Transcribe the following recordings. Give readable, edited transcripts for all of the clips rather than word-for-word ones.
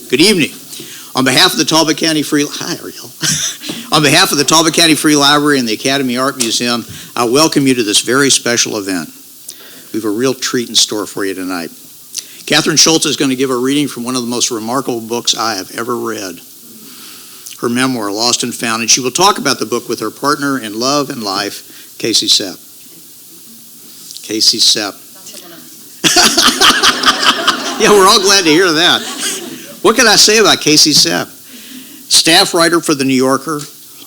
Good evening. On behalf of the Talbot County Free On behalf of the Talbot County Free Library and the Academy Art Museum, I welcome you to this very special event. We have a real treat in store for you tonight. Kathryn Schulz is going to give a reading from one of the most remarkable books I have ever read, her memoir, Lost and Found, and she will talk about the book with her partner in love and life, Casey Sepp. Casey Sepp. Yeah, we're all glad to hear that. What can I say about Casey Sepp? Staff writer for The New Yorker,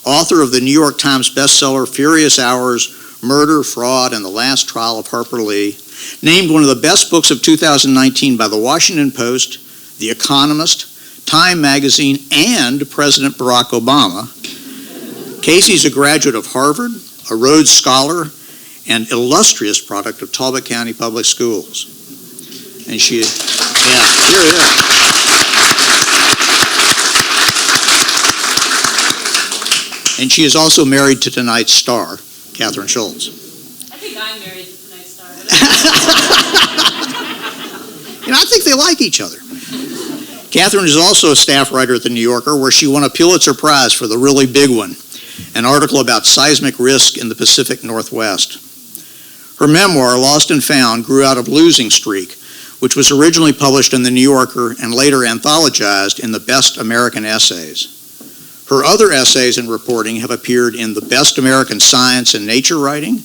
author of the New York Times bestseller Furious Hours, Murder, Fraud, and the Last Trial of Harper Lee, named one of the best books of 2019 by The Washington Post, The Economist, Time Magazine, and President Barack Obama. Casey's a graduate of Harvard, a Rhodes Scholar, and illustrious product of Talbot County Public Schools. And she, here it is. And she is also married to tonight's star, Kathryn Schulz. I think I'm married to tonight's star. I think they like each other. Kathryn is also a staff writer at The New Yorker, where she won a Pulitzer Prize for the really big one, an article about seismic risk in the Pacific Northwest. Her memoir, Lost and Found, grew out of Losing Streak, which was originally published in The New Yorker and later anthologized in the Best American Essays. Her other essays and reporting have appeared in the Best American Science and Nature Writing,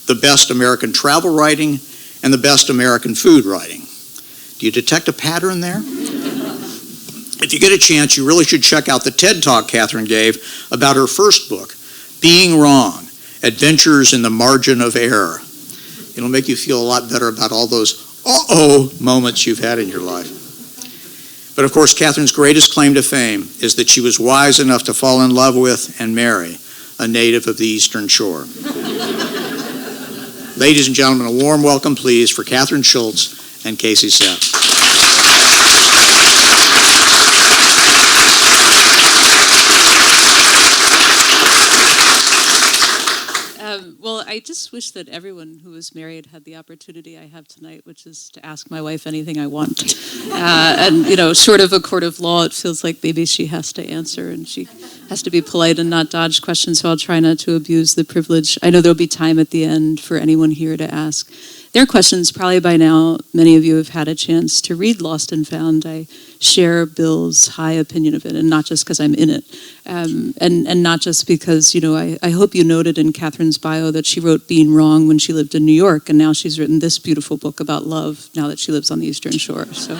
the Best American Travel Writing, and the Best American Food Writing. Do you detect a pattern there? If you get a chance, you really should check out the TED Talk Kathryn gave about her first book, Being Wrong, Adventures in the Margin of Error. It'll make you feel a lot better about all those uh-oh moments you've had in your life. But of course, Kathryn's greatest claim to fame is that she was wise enough to fall in love with and marry a native of the Eastern Shore. Ladies and gentlemen, a warm welcome, please, for Kathryn Schulz and Casey Sepp. Well, I just wish that everyone who is married had the opportunity I have tonight, which is to ask my wife anything I want. And, short of a court of law, it feels like maybe she has to answer, and she has to be polite and not dodge questions, so I'll try not to abuse the privilege. I know there'll be time at the end for anyone here to ask their questions. Probably by now, many of you have had a chance to read Lost and Found. I share Bill's high opinion of it, and not just because I'm in it, and not just because, I hope you noted in Kathryn's bio that she wrote Being Wrong when she lived in New York, and now she's written this beautiful book about love now that she lives on the Eastern Shore. So,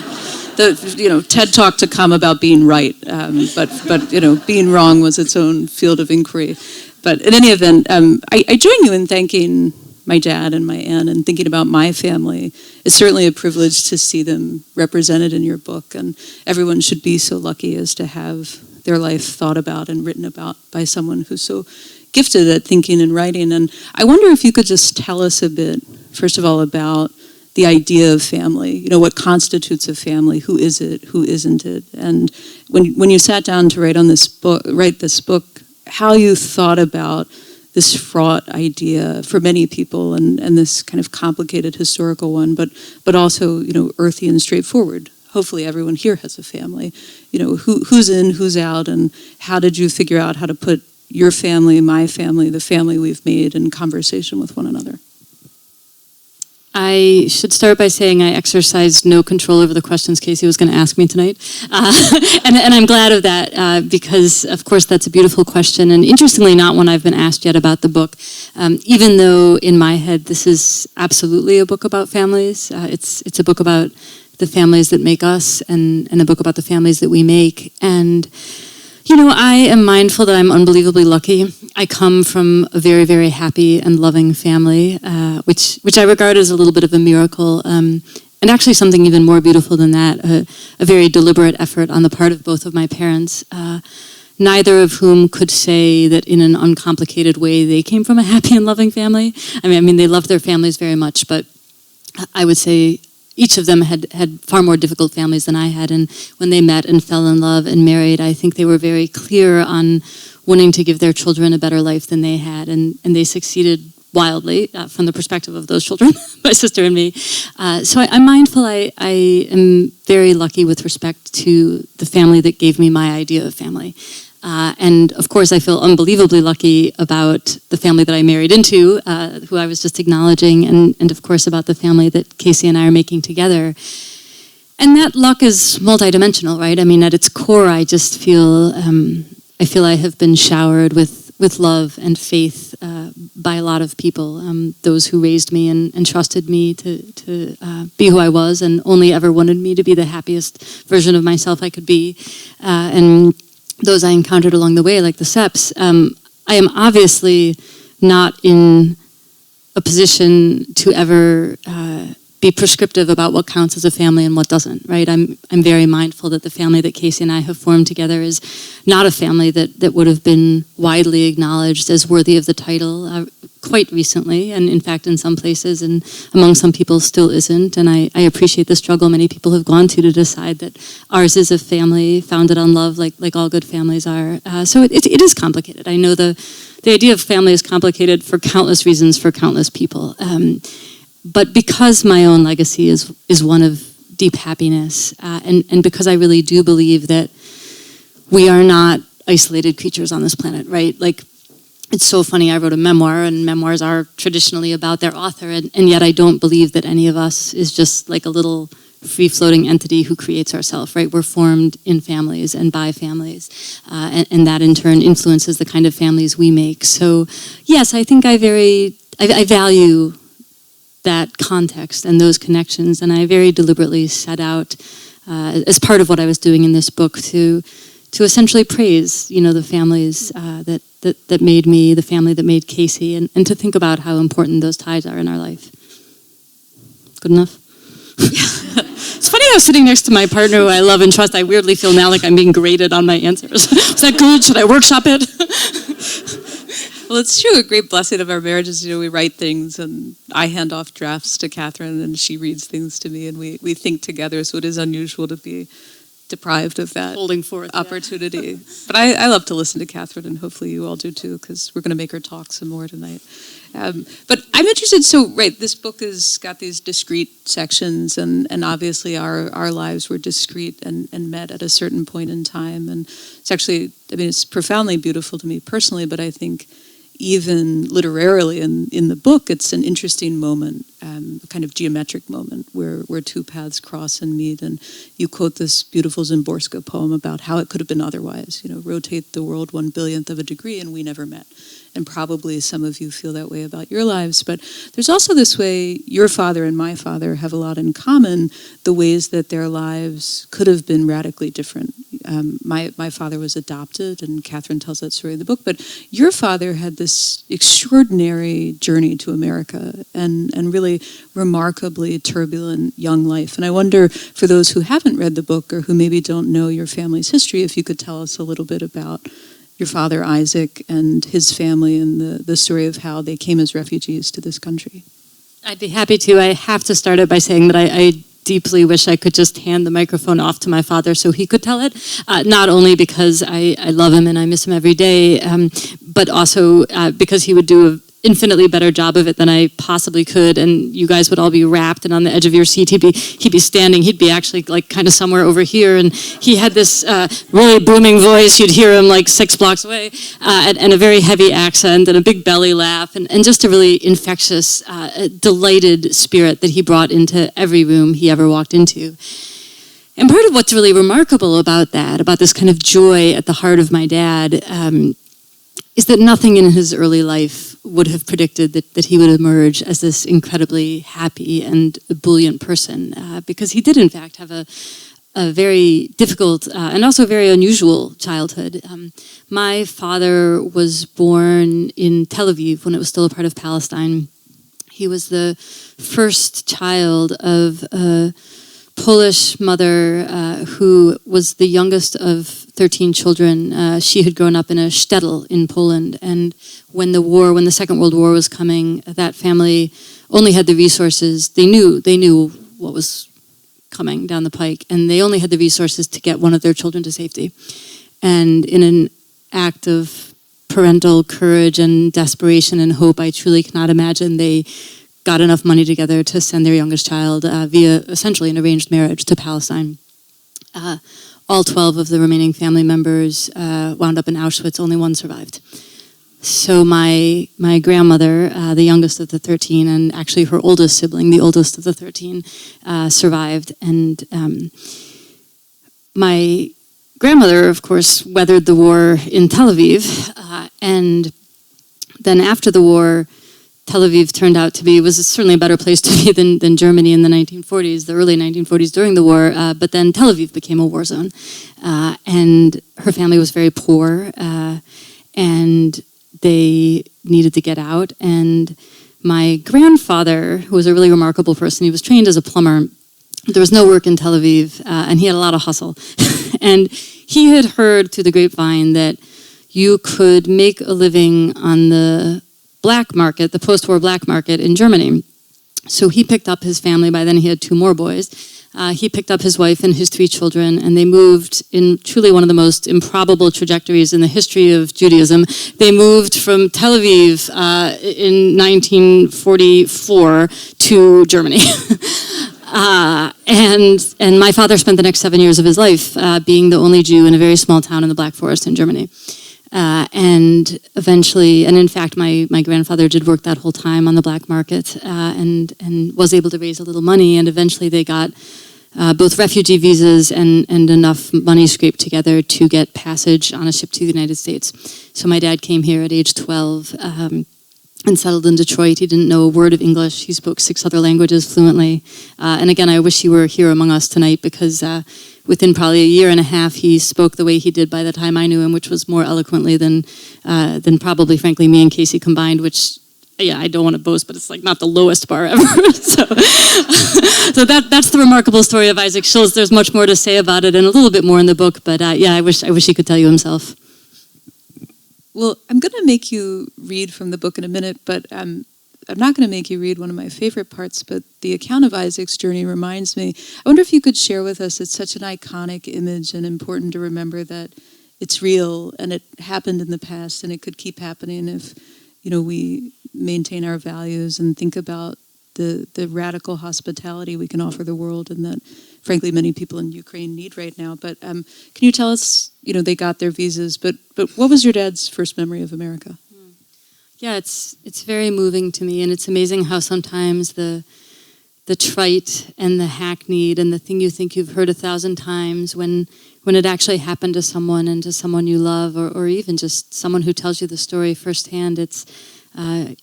TED Talk to come about being right, but being wrong was its own field of inquiry. But in any event, I join you in thanking my dad and my aunt, and thinking about my family. It's certainly a privilege to see them represented in your book, and everyone should be so lucky as to have their life thought about and written about by someone who's so gifted at thinking and writing. And I wonder if you could just tell us a bit, first of all, about the idea of family. What constitutes a family? Who is it? Who isn't it? And when you sat down to write this book, how you thought about this fraught idea for many people, and this kind of complicated historical one, but also, earthy and straightforward. Hopefully everyone here has a family. Who's in, who's out, and how did you figure out how to put your family, my family, the family we've made in conversation with one another? I should start by saying I exercised no control over the questions Casey was going to ask me tonight. And I'm glad of that because, of course, that's a beautiful question. And interestingly, not one I've been asked yet about the book. Even though in my head this is absolutely a book about families. It's a book about the families that make us and a book about the families that we make. And I am mindful that I'm unbelievably lucky. I come from a very, very happy and loving family, which I regard as a little bit of a miracle, and actually something even more beautiful than that, a very deliberate effort on the part of both of my parents, neither of whom could say that in an uncomplicated way they came from a happy and loving family. I mean, they loved their families very much, but I would say each of them had far more difficult families than I had, and when they met and fell in love and married, I think they were very clear on wanting to give their children a better life than they had, and they succeeded wildly from the perspective of those children, my sister and me. So I'm mindful I am very lucky with respect to the family that gave me my idea of family. And of course, I feel unbelievably lucky about the family that I married into, who I was just acknowledging, and of course about the family that Casey and I are making together. And that luck is multidimensional, right? I mean, at its core, I just feel I have been showered with love and faith by a lot of people, those who raised me and trusted me to be who I was and only ever wanted me to be the happiest version of myself I could be. And those I encountered along the way, like the Sepps. I am obviously not in a position to ever be prescriptive about what counts as a family and what doesn't, right? I'm very mindful that the family that Casey and I have formed together is not a family that would have been widely acknowledged as worthy of the title quite recently, and in fact in some places and among some people still isn't, and I appreciate the struggle many people have gone to decide that ours is a family founded on love like all good families are. So it is complicated. I know the idea of family is complicated for countless reasons for countless people. But because my own legacy is one of deep happiness, and because I really do believe that we are not isolated creatures on this planet, right? Like, it's so funny, I wrote a memoir, and memoirs are traditionally about their author, and yet I don't believe that any of us is just like a little free-floating entity who creates ourselves, right? We're formed in families and by families, and that in turn influences the kind of families we make. So, yes, I think I value that context and those connections, and I very deliberately set out as part of what I was doing in this book to essentially praise, the families that made me, the family that made Casey, and to think about how important those ties are in our life. Good enough? It's funny, I was sitting next to my partner who I love and trust. I weirdly feel now like I'm being graded on my answers. Was that good? Should I workshop it? Well, it's true. A great blessing of our marriage is, we write things, and I hand off drafts to Kathryn, and she reads things to me, and we think together. So it is unusual to be deprived of that holding forth opportunity. Yeah. But I love to listen to Kathryn, and hopefully you all do too, because we're going to make her talk some more tonight. But I'm interested. So, right, this book has got these discrete sections, and obviously our lives were discrete and met at a certain point in time. And it's actually, it's profoundly beautiful to me personally, but I think even literarily in the book, it's an interesting moment, a kind of geometric moment where two paths cross and meet. And you quote this beautiful Szymborska poem about how it could have been otherwise. Rotate the world 1/1000th of a degree and we never met. And probably some of you feel that way about your lives. But there's also this way your father and my father have a lot in common, the ways that their lives could have been radically different. My father was adopted, and Kathryn tells that story in the book, but your father had this extraordinary journey to America and really remarkably turbulent young life. And I wonder, for those who haven't read the book or who maybe don't know your family's history, if you could tell us a little bit about your father, Isaac, and his family, and the story of how they came as refugees to this country. I'd be happy to. I have to start it by saying that I deeply wish I could just hand the microphone off to my father so he could tell it, not only because I love him and I miss him every day, but also because he would do an infinitely better job of it than I possibly could, and you guys would all be wrapped and on the edge of your seat. He'd be standing. He'd be actually like kind of somewhere over here, and he had this really booming voice. You'd hear him like 6 blocks away, and a very heavy accent and a big belly laugh, and just a really infectious, delighted spirit that he brought into every room he ever walked into. And part of what's really remarkable about this kind of joy at the heart of my dad, is that nothing in his early life would have predicted that he would emerge as this incredibly happy and ebullient person, because he did in fact have a very difficult and also very unusual childhood. My father was born in Tel Aviv when it was still a part of Palestine. He was the first child of a Polish mother who was the youngest of 13 children. She had grown up in a shtetl in Poland, and when the Second World War was coming, that family only had the resources. They knew what was coming down the pike, and they only had the resources to get one of their children to safety. And in an act of parental courage and desperation and hope, I truly cannot imagine they got enough money together to send their youngest child via essentially an arranged marriage to Palestine. All 12 of the remaining family members wound up in Auschwitz. Only one survived. So my grandmother, the youngest of the 13, and actually her oldest sibling, the oldest of the 13, survived. And my grandmother, of course, weathered the war in Tel Aviv. And then after the war, Tel Aviv turned out to be, was certainly a better place to be than Germany in the 1940s, the early 1940s during the war, but then Tel Aviv became a war zone. And her family was very poor, and they needed to get out. And my grandfather, who was a really remarkable person, he was trained as a plumber. There was no work in Tel Aviv, and he had a lot of hustle. And he had heard through the grapevine that you could make a living on the black market, the post-war black market in Germany. So he picked up his family. By then he had 2 more boys. He picked up his wife and his 3 children, and they moved in truly one of the most improbable trajectories in the history of Judaism. They moved from Tel Aviv in 1944 to Germany. And my father spent the next 7 years of his life being the only Jew in a very small town in the Black Forest in Germany. And eventually, and in fact, my grandfather did work that whole time on the black market and was able to raise a little money. And eventually they got both refugee visas and enough money scraped together to get passage on a ship to the United States. So my dad came here at age 12 and settled in Detroit. He didn't know a word of English. He spoke 6 other languages fluently. And again, I wish he were here among us tonight because within probably a year and a half, he spoke the way he did by the time I knew him, which was more eloquently than probably, frankly, me and Casey combined, which, yeah, I don't want to boast, but it's like not the lowest bar ever. so that's the remarkable story of Isaac Schultz. There's much more to say about it and a little bit more in the book, but yeah, I wish he could tell you himself. Well, I'm going to make you read from the book in a minute, but I'm not going to make you read one of my favorite parts, but the account of Isaac's journey reminds me. I wonder if you could share with us, it's such an iconic image and important to remember that it's real and it happened in the past and it could keep happening if, we maintain our values and think about the radical hospitality we can offer the world and that, frankly, many people in Ukraine need right now. But can you tell us, they got their visas, but what was your dad's first memory of America? Yeah, it's very moving to me, and it's amazing how sometimes the trite and the hackneyed and the thing you think you've heard 1,000 times when it actually happened to someone and to someone you love or even just someone who tells you the story firsthand, it's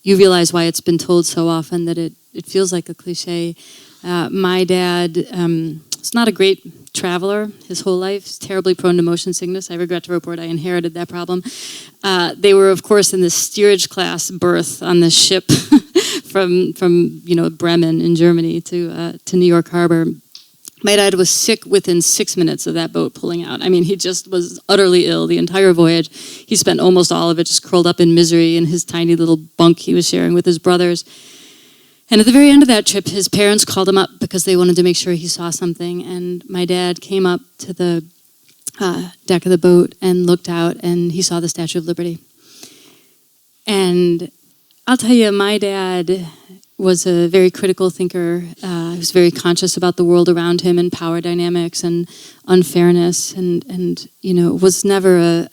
you realize why it's been told so often that it feels like a cliche. My dad is not a great traveler his whole life. He's terribly prone to motion sickness. I regret to report I inherited that problem. They were, of course, in the steerage class berth on the ship from Bremen in Germany to New York Harbor. My dad was sick within 6 minutes of that boat pulling out. I mean, he just was utterly ill the entire voyage. He spent almost all of it just curled up in misery in his tiny little bunk he was sharing with his brothers. And at the very end of that trip, his parents called him up because they wanted to make sure he saw something. And my dad came up to the deck of the boat and looked out, and he saw the Statue of Liberty. And I'll tell you, my dad was a very critical thinker. He was very conscious about the world around him and power dynamics and unfairness, and was never a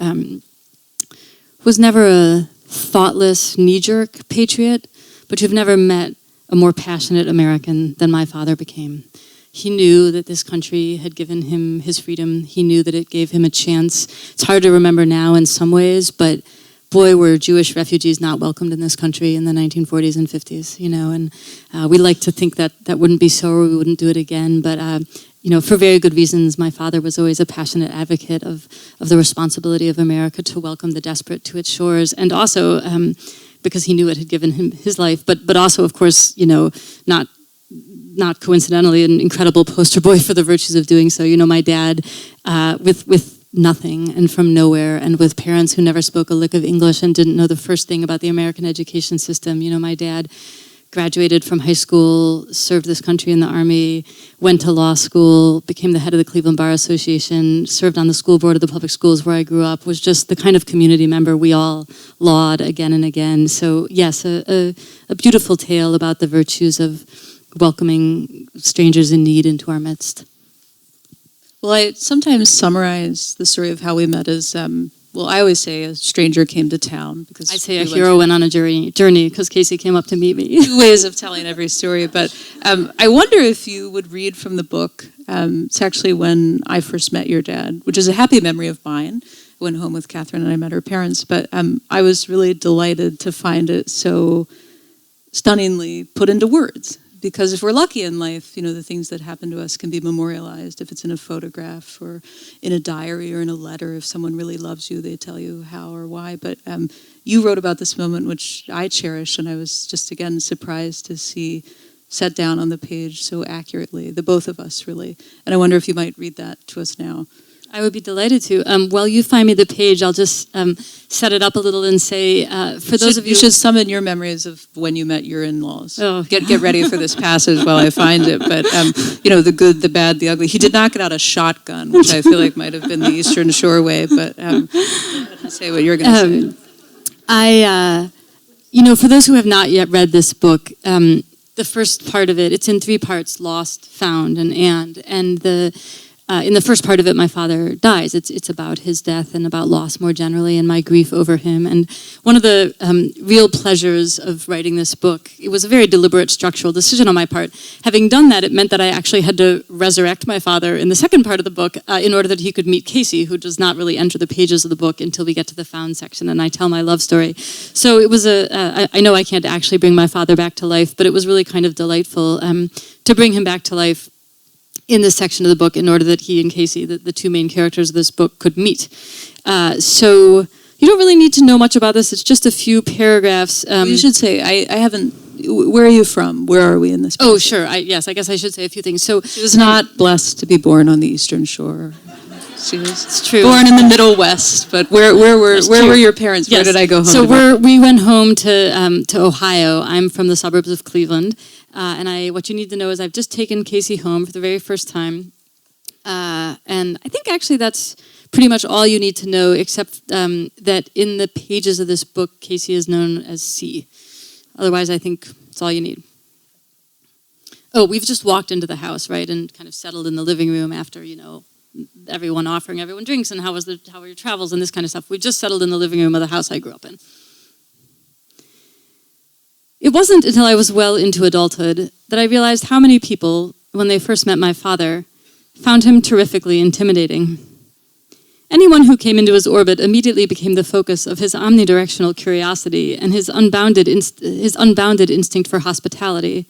thoughtless knee-jerk patriot. But you've never met a more passionate American than my father became. He knew that this country had given him his freedom. He knew that it gave him a chance. It's hard to remember now in some ways, but boy, were Jewish refugees not welcomed in this country in the 1940s and 50s, and we like to think that that wouldn't be so or we wouldn't do it again, but for very good reasons, my father was always a passionate advocate of the responsibility of America to welcome the desperate to its shores, and also because he knew it had given him his life, but also, of course, not coincidentally, an incredible poster boy for the virtues of doing so. My dad, with nothing and from nowhere, and with parents who never spoke a lick of English and didn't know the first thing about the American education system. My dad graduated from high school, served this country in the Army, went to law school, became the head of the Cleveland Bar Association, served on the school board of the public schools where I grew up, was just the kind of community member we all laud again and again. So yes, a beautiful tale about the virtues of welcoming strangers in need into our midst. Well, I sometimes summarize the story of how we met as, I always say a stranger came to town. Because I say a hero went on a journey because Casey came up to meet me. Two ways of telling every story, but I wonder if you would read from the book. It's actually when I first met your dad, which is a happy memory of mine. I went home with Kathryn and I met her parents, but I was really delighted to find it so stunningly put into words. Because if we're lucky in life, the things that happen to us can be memorialized. If it's in a photograph or in a diary or in a letter, if someone really loves you, they tell you how or why. But you wrote about this moment, which I cherish, and I was just, again, surprised to see set down on the page so accurately, the both of us, really. And I wonder if you might read that to us now. I would be delighted to. While you find me the page, I'll just set it up a little and say, for those of you... You should summon your memories of when you met your in-laws. Oh. Get ready for this passage while I find it. But, the good, the bad, the ugly. He did not get out a shotgun, which I feel like might have been the Eastern Shore way, but say what you're going to say. For those who have not yet read this book, the first part of it, it's in 3 parts, lost, found, and in the first part of it, my father dies. It's about his death and about loss more generally and my grief over him. And one of the real pleasures of writing this book, it was a very deliberate structural decision on my part. Having done that, it meant that I actually had to resurrect my father in the second part of the book in order that he could meet Casey, who does not really enter the pages of the book until we get to the found section and I tell my love story. So it was I know I can't actually bring my father back to life, but it was really kind of delightful to bring him back to life in this section of the book in order that he and Casey, the 2 main characters of this book, could meet. So you don't really need to know much about this. It's just a few paragraphs. You should say, I haven't, where are you from? Where are we in this passage? Oh, sure. I guess I should say a few things. So she was not blessed to be born on the Eastern Shore. She was it's true. Born in the Middle West, but where were your parents? Yes. Where did I go home? So we went home to Ohio. I'm from the suburbs of Cleveland. And what you need to know is I've just taken Casey home for the very first time. And I think actually that's pretty much all you need to know, except that in the pages of this book, Casey is known as C. Otherwise, I think it's all you need. Oh, we've just walked into the house, right, and kind of settled in the living room after, everyone offering everyone drinks and how were your travels and this kind of stuff. We just settled in the living room of the house I grew up in. It wasn't until I was well into adulthood that I realized how many people, when they first met my father, found him terrifically intimidating. Anyone who came into his orbit immediately became the focus of his omnidirectional curiosity and his unbounded instinct for hospitality,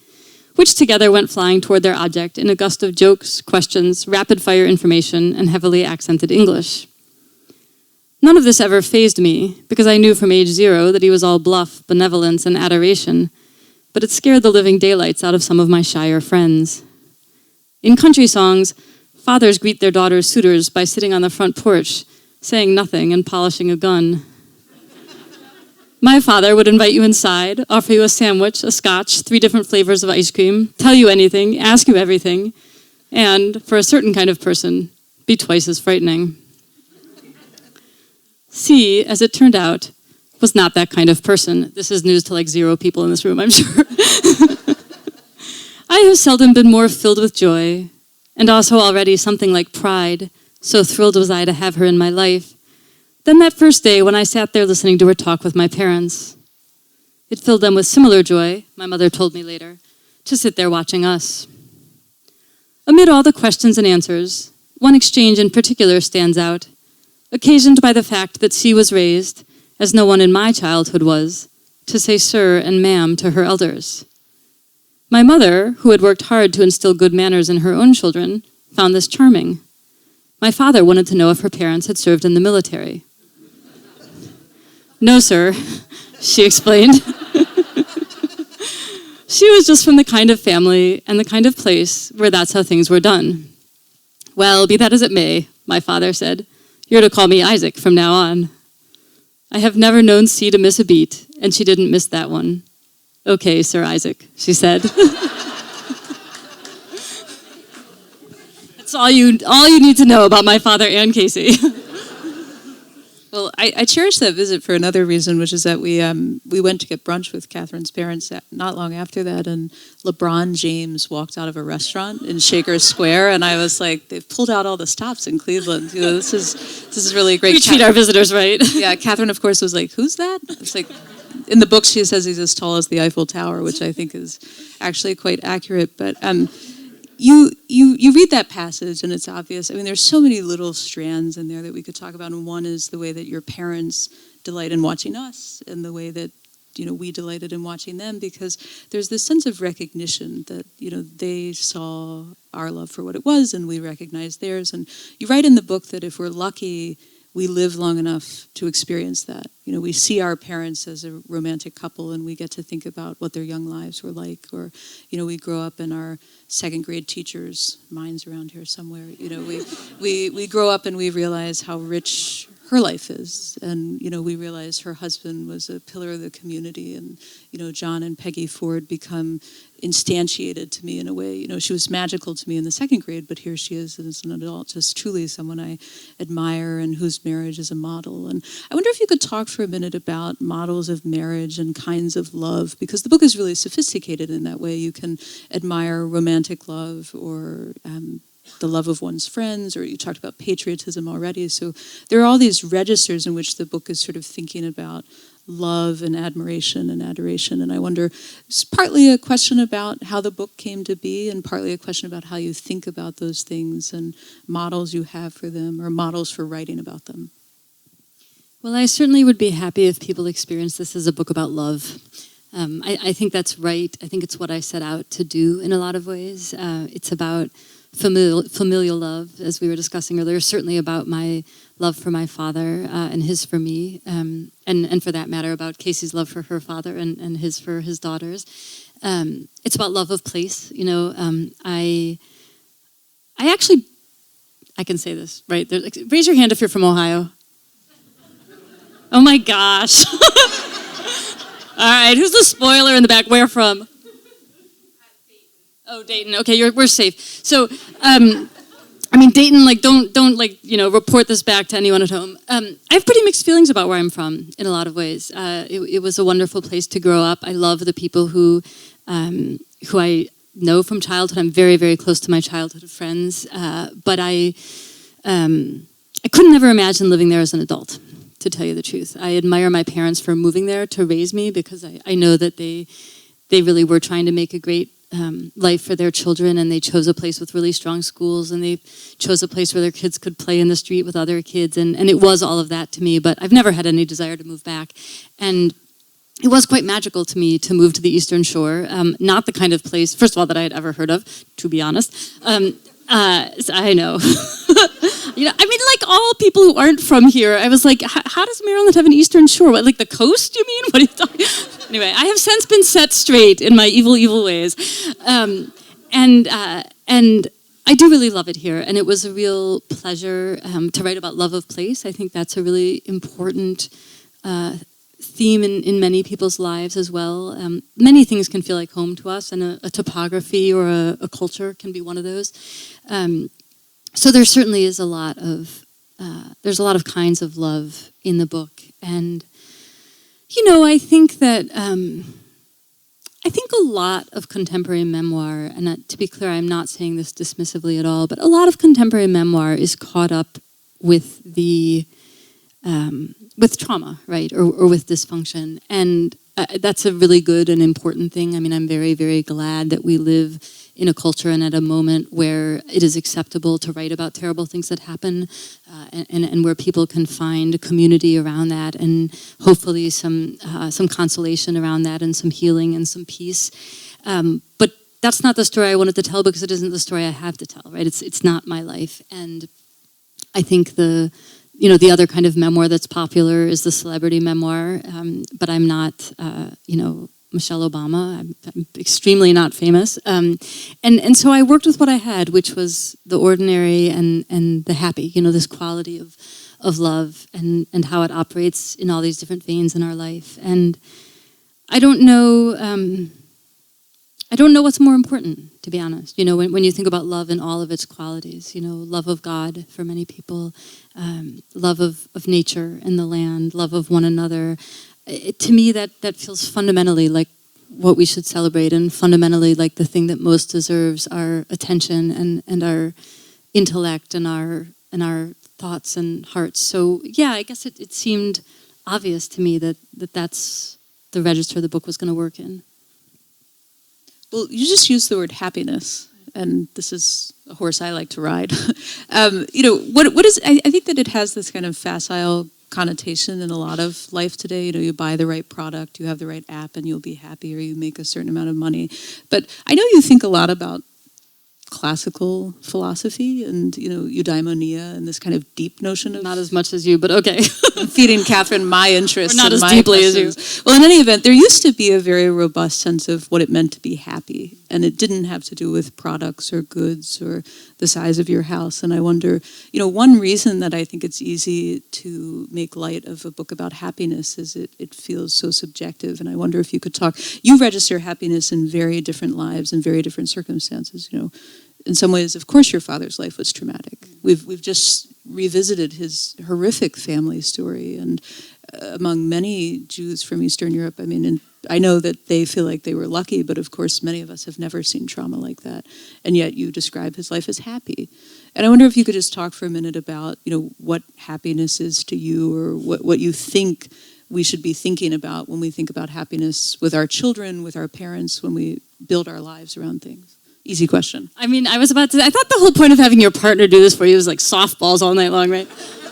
which together went flying toward their object in a gust of jokes, questions, rapid-fire information, and heavily accented English. None of this ever fazed me, because I knew from age 0 that he was all bluff, benevolence, and adoration, but it scared the living daylights out of some of my shyer friends. In country songs, fathers greet their daughters' suitors by sitting on the front porch, saying nothing and polishing a gun. My father would invite you inside, offer you a sandwich, a scotch, 3 different flavors of ice cream, tell you anything, ask you everything, and, for a certain kind of person, be twice as frightening. C, as it turned out, was not that kind of person. This is news to like 0 people in this room, I'm sure. I have seldom been more filled with joy, and also already something like pride, so thrilled was I to have her in my life, than that first day when I sat there listening to her talk with my parents. It filled them with similar joy, my mother told me later, to sit there watching us. Amid all the questions and answers, one exchange in particular stands out, occasioned by the fact that C was raised, as no one in my childhood was, to say sir and ma'am to her elders. My mother, who had worked hard to instill good manners in her own children, found this charming. My father wanted to know if her parents had served in the military. No, sir, she explained. She was just from the kind of family and the kind of place where that's how things were done. Well, be that as it may, my father said, you're to call me Isaac from now on. I have never known C to miss a beat, and she didn't miss that one. "Okay, Sir Isaac," she said. That's all you need to know about my father and Casey. Well, I cherish that visit for another reason, which is that we went to get brunch with Kathryn's parents not long after that, and LeBron James walked out of a restaurant in Shaker Square, and I was like, they've pulled out all the stops in Cleveland. You know, this is really great. We treat our visitors right. Yeah, Kathryn, of course, was like, who's that? It's like, in the book she says he's as tall as the Eiffel Tower, which I think is actually quite accurate. But you read that passage and it's obvious. I mean, there's so many little strands in there that we could talk about. And one is the way that your parents delight in watching us and the way that, you know, we delighted in watching them, because there's this sense of recognition that, you know, they saw our love for what it was and we recognized theirs. And you write in the book that if we're lucky, we live long enough to experience that. You know, we see our parents as a romantic couple and we get to think about what their young lives were like. Or, you know, we grow up in our second grade teachers' minds around here somewhere. You know, we grow up and we realize how rich her life is. And, you know, we realize her husband was a pillar of the community. And, you know, John and Peggy Ford become instantiated to me in a way. You know, she was magical to me in the second grade, but here she is as an adult, just truly someone I admire and whose marriage is a model. And I wonder if you could talk for a minute about models of marriage and kinds of love, because the book is really sophisticated in that way. You can admire romantic love or the love of one's friends, or you talked about patriotism already. So there are all these registers in which the book is sort of thinking about love and admiration and adoration. And I wonder, it's partly a question about how the book came to be and partly a question about how you think about those things and models you have for them or models for writing about them. Well, I certainly would be happy if people experience this as a book about love. I think that's right. I think it's what I set out to do in a lot of ways. It's about familial love, as we were discussing earlier, certainly about my love for my father and his for me, and for that matter, about Casey's love for her father and his for his daughters. It's about love of place. You know, I actually, I can say this, right? Raise your hand if you're from Ohio. Oh my gosh. All right, who's the spoiler in the back? Where from? Oh, Dayton. Okay, we're safe. So, I mean, Dayton, like, don't like, you know, report this back to anyone at home. I have pretty mixed feelings about where I'm from in a lot of ways. It was a wonderful place to grow up. I love the people who I know from childhood. I'm very, very close to my childhood friends. But I couldn't ever imagine living there as an adult, to tell you the truth. I admire my parents for moving there to raise me, because I know that they really were trying to make a great life for their children, and they chose a place with really strong schools, and they chose a place where their kids could play in the street with other kids, and it was all of that to me, but I've never had any desire to move back. And it was quite magical to me to move to the Eastern Shore, not the kind of place, first of all, that I had ever heard of, to be honest. I know. You know, I mean, like all people who aren't from here, I was like, how does Maryland have an Eastern Shore? What, like the coast, you mean? What are you talking? Anyway, I have since been set straight in my evil, evil ways. And I do really love it here. And it was a real pleasure to write about love of place. I think that's a really important theme in many people's lives as well. Many things can feel like home to us, and a topography or a culture can be one of those. So there certainly is a lot of kinds of love in the book. And, you know, I think that, a lot of contemporary memoir, and to be clear, I'm not saying this dismissively at all, but a lot of contemporary memoir is caught up with with trauma, right, or with dysfunction. And that's a really good and important thing. I mean, I'm very, very glad that we live in a culture and at a moment where it is acceptable to write about terrible things that happen, and where people can find community around that, and hopefully some consolation around that, and some healing and some peace. But that's not the story I wanted to tell, because it isn't the story I have to tell, right? It's not my life. And I think the other kind of memoir that's popular is the celebrity memoir, but I'm not, Michelle Obama. I'm extremely not famous. And so I worked with what I had, which was the ordinary and the happy, this quality of love and how it operates in all these different veins in our life. And I don't know. I don't know what's more important, to be honest. When you think about love in all of its qualities, love of God for many people, love of nature and the land, love of one another. To me, that feels fundamentally like what we should celebrate, and fundamentally like the thing that most deserves our attention and our intellect and our thoughts and hearts. So yeah, I guess it seemed obvious to me that's the register the book was going to work in. Well, you just used the word happiness, and this is a horse I like to ride. What is? I think that it has this kind of facile connotation in a lot of life today. You buy the right product, you have the right app, and you'll be happy, or you make a certain amount of money. But I know you think a lot about classical philosophy and eudaimonia and this kind of deep notion of... Not as much as you, but okay. Feeding Kathryn my interests. Or not and as my deeply as questions. you. Well, in any event, there used to be a very robust sense of what it meant to be happy, and it didn't have to do with products or goods or the size of your house. And I wonder, one reason that I think it's easy to make light of a book about happiness is it feels so subjective. And I wonder if you could talk... You register happiness in very different lives and very different circumstances, In some ways, of course, your father's life was traumatic. We've just revisited his horrific family story, and among many Jews from Eastern Europe, and I know that they feel like they were lucky, but of course, many of us have never seen trauma like that, and yet you describe his life as happy. And I wonder if you could just talk for a minute about, what happiness is to you, or what you think we should be thinking about when we think about happiness with our children, with our parents, when we build our lives around things. Easy question. I thought the whole point of having your partner do this for you was like softballs all night long, right?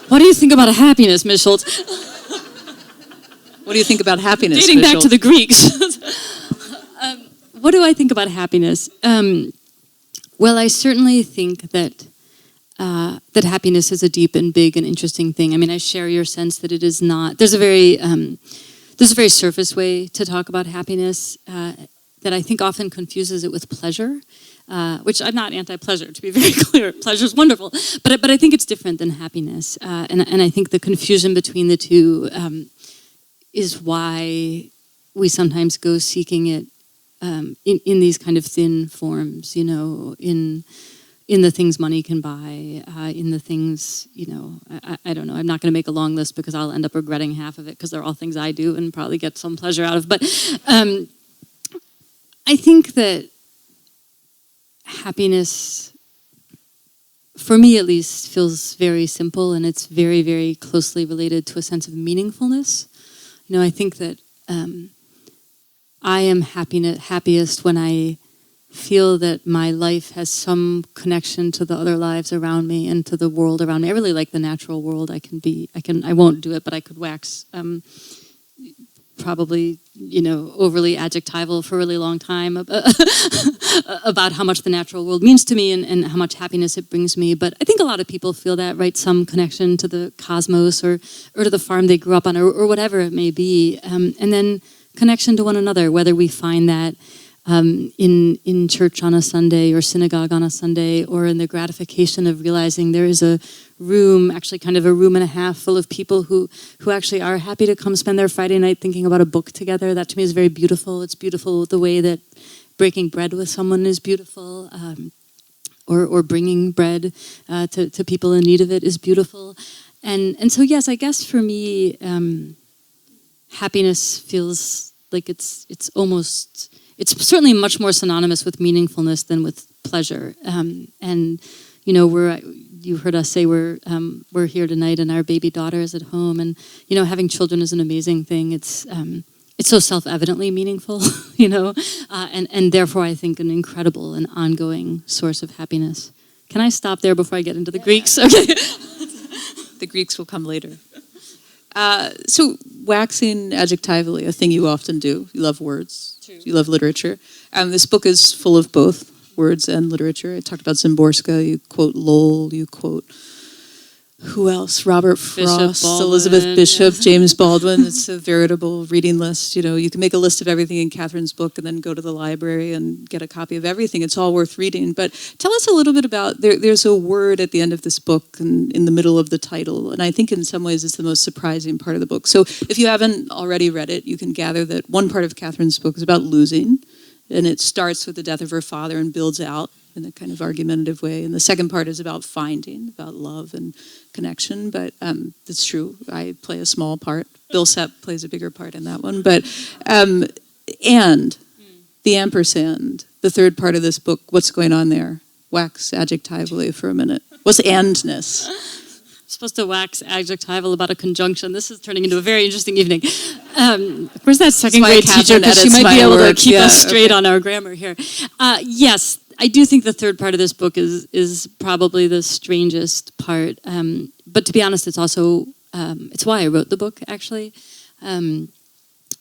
What do you think about happiness, Ms. Schultz? What do you think about happiness, Dating Ms. back Schultz? to the Greeks. What do I think about happiness? Well, I certainly think that happiness is a deep and big and interesting thing. I share your sense that it is not. There's a very surface way to talk about happiness that I think often confuses it with pleasure, which I'm not anti-pleasure, to be very clear. Pleasure's wonderful, but I think it's different than happiness, and I think the confusion between the two is why we sometimes go seeking it in these kind of thin forms, in the things money can buy, in the things, I don't know. I'm not going to make a long list because I'll end up regretting half of it because they're all things I do and probably get some pleasure out of. But I think that happiness, for me at least, feels very simple, and it's very, very closely related to a sense of meaningfulness. I think that I am happiest when I feel that my life has some connection to the other lives around me and to the world around me. I really like the natural world. I won't do it, but I could wax probably, overly adjectival for a really long time about how much the natural world means to me and how much happiness it brings me. But I think a lot of people feel that, right? Some connection to the cosmos or to the farm they grew up on or whatever it may be. And then connection to one another, whether we find that in church on a Sunday or synagogue on a Sunday, or in the gratification of realizing there is a room, actually kind of a room and a half full of people who actually are happy to come spend their Friday night thinking about a book together. That to me is very beautiful. It's beautiful the way that breaking bread with someone is beautiful, or bringing bread to people in need of it is beautiful. And so yes, I guess for me, happiness feels like it's certainly much more synonymous with meaningfulness than with pleasure. And you heard us say we're here tonight, and our baby daughter is at home. And having children is an amazing thing. It's so self-evidently meaningful, and therefore I think an incredible and ongoing source of happiness. Can I stop there before I get into the Greeks? Okay. The Greeks will come later. So waxing adjectively, a thing you often do. You love words. True. You love literature. This book is full of both words and literature. I talked about Szymborska. You quote Lowell. You quote who else? Robert Frost, Baldwin, Elizabeth Bishop, yeah. James Baldwin. It's a veritable reading list. You can make a list of everything in Kathryn's book and then go to the library and get a copy of everything. It's all worth reading. But tell us a little bit about, there's a word at the end of this book and in the middle of the title, and I think in some ways it's the most surprising part of the book. So if you haven't already read it, you can gather that one part of Kathryn's book is about losing, and it starts with the death of her father and builds out in a kind of argumentative way. And the second part is about finding, about love and connection. But it's true, I play a small part. Bill Sepp plays a bigger part in that one. But, and the ampersand, the third part of this book, what's going on there? Wax adjectively for a minute. What's andness? I'm supposed to wax adjectival about a conjunction. This is turning into a very interesting evening. Where's that second grade teacher? Because she might be able to keep us straight on our grammar here. Yes, I do think the third part of this book is probably the strangest part. But to be honest, it's also, it's why I wrote the book, actually.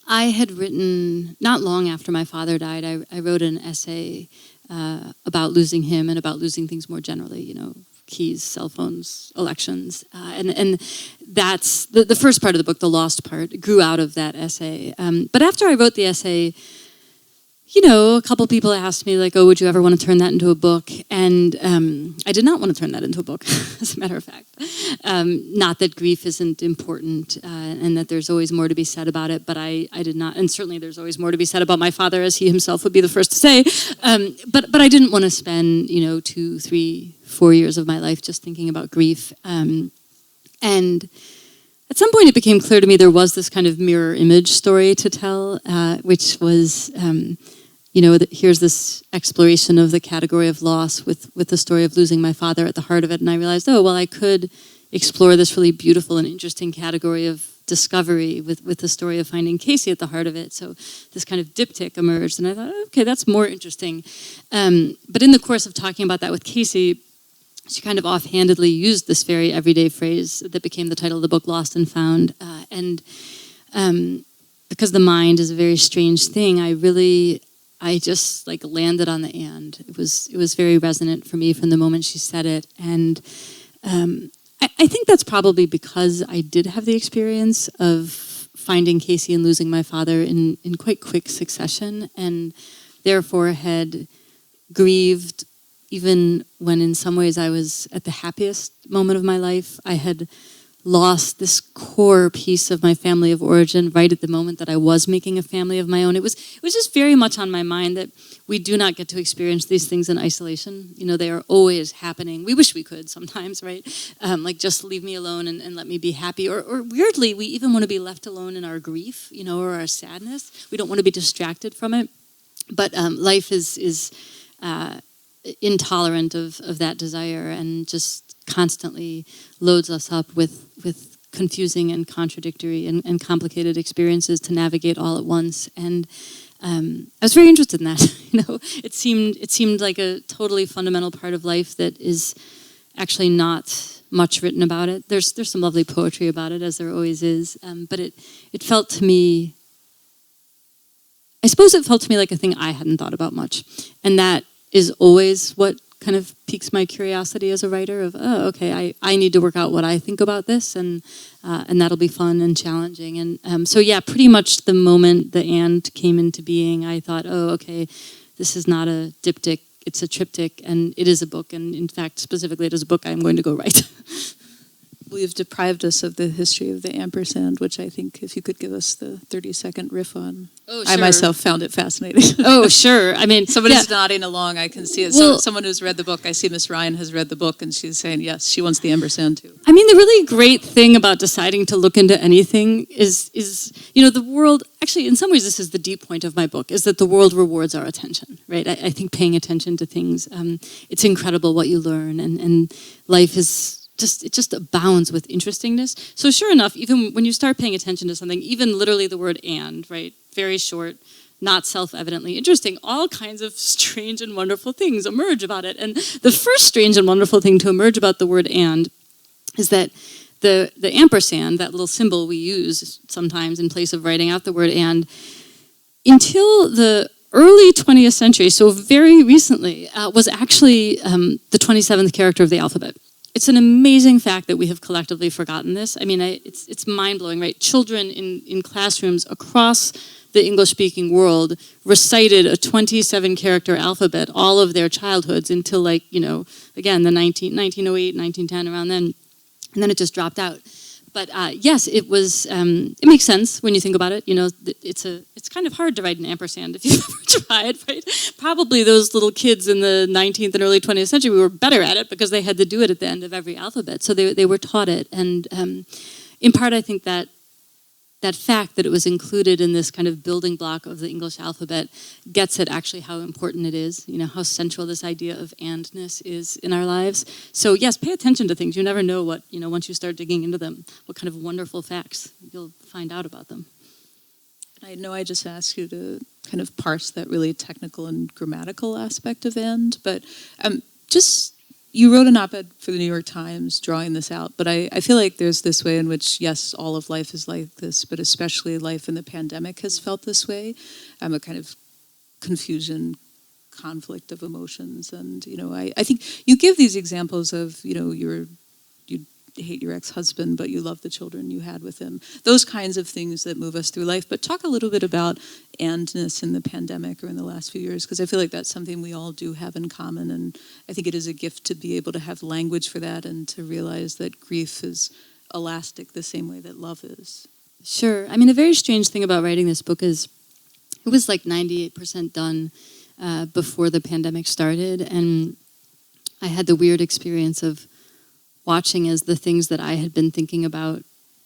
I had written, not long after my father died, I wrote an essay about losing him and about losing things more generally, keys, cell phones, elections. And that's the first part of the book, the lost part, grew out of that essay. But after I wrote the essay, a couple people asked me, like, oh, would you ever want to turn that into a book? And I did not want to turn that into a book, as a matter of fact. Not that grief isn't important and that there's always more to be said about it, but I did not, and certainly there's always more to be said about my father, as he himself would be the first to say. But I didn't want to spend, 2, 3, 4 years of my life just thinking about grief. And at some point it became clear to me there was this kind of mirror image story to tell, which was... here's this exploration of the category of loss with the story of losing my father at the heart of it. And I realized, I could explore this really beautiful and interesting category of discovery with the story of finding Casey at the heart of it. So this kind of diptych emerged. And I thought, okay, that's more interesting. But in the course of talking about that with Casey, she kind of offhandedly used this very everyday phrase that became the title of the book, Lost and Found. Because the mind is a very strange thing, I just landed on the and. It was very resonant for me from the moment she said it. And I think that's probably because I did have the experience of finding Casey and losing my father in quite quick succession, and therefore had grieved even when in some ways I was at the happiest moment of my life. I had lost this core piece of my family of origin right at the moment that I was making a family of my own. It was just very much on my mind that we do not get to experience these things in isolation. They are always happening. We wish we could sometimes, right? Just leave me alone and let me be happy. Or weirdly, we even want to be left alone in our grief, or our sadness. We don't want to be distracted from it. But life is intolerant of that desire and just constantly loads us up with confusing and contradictory and complicated experiences to navigate all at once. And I was very interested in that. It seemed like a totally fundamental part of life that is actually not much written about it. There's some lovely poetry about it, as there always is. But it felt to me, I suppose it felt to me like a thing I hadn't thought about much. And that is always what kind of piques my curiosity as a writer of, I need to work out what I think about this, and that'll be fun and challenging. And so pretty much the moment the and came into being, I thought, this is not a diptych, it's a triptych, and it is a book, and in fact, specifically it is a book I'm going to go write. We've deprived us of the history of the ampersand, which I think if you could give us the 30-second riff on. Oh, sure. I myself found it fascinating. Oh, sure. I mean, somebody's nodding along. I can see it. Well, someone who's read the book. I see Miss Ryan has read the book, and she's saying, yes, she wants the ampersand too. I mean, the really great thing about deciding to look into anything is the world, actually, in some ways, this is the deep point of my book, is that the world rewards our attention, right? I think paying attention to things, it's incredible what you learn, and life is... it just abounds with interestingness. So sure enough, even when you start paying attention to something, even literally the word and, right, very short, not self-evidently interesting, all kinds of strange and wonderful things emerge about it. And the first strange and wonderful thing to emerge about the word and is that the ampersand, that little symbol we use sometimes in place of writing out the word and, until the early 20th century, so very recently, was actually the 27th character of the alphabet. it's an amazing fact that we have collectively forgotten this. I mean, it's mind-blowing, right? Children in classrooms across the English-speaking world recited a 27-character alphabet all of their childhoods until, like, again, the 1908, 1910, around then. And then it just dropped out. But yes, it was. It makes sense when you think about it. It's kind of hard to write an ampersand if you've ever tried, right? Probably those little kids in the 19th and early 20th century were better at it because they had to do it at the end of every alphabet. So they were taught it, and in part, I think that fact that it was included in this kind of building block of the English alphabet gets at actually how important it is, how central this idea of andness is in our lives. So yes, pay attention to things. You never know what, once you start digging into them, what kind of wonderful facts you'll find out about them. I know I just asked you to kind of parse that really technical and grammatical aspect of and, but you wrote an op-ed for the New York Times drawing this out, but I feel like there's this way in which, yes, all of life is like this, but especially life in the pandemic has felt this way. A kind of confusion, conflict of emotions. And, I think you give these examples of, you hate your ex-husband, but you love the children you had with him. Those kinds of things that move us through life. But talk a little bit about andness in the pandemic or in the last few years, because I feel like that's something we all do have in common. And I think it is a gift to be able to have language for that and to realize that grief is elastic the same way that love is. Sure. I mean, a very strange thing about writing this book is it was like 98% done before the pandemic started. And I had the weird experience of watching as the things that I had been thinking about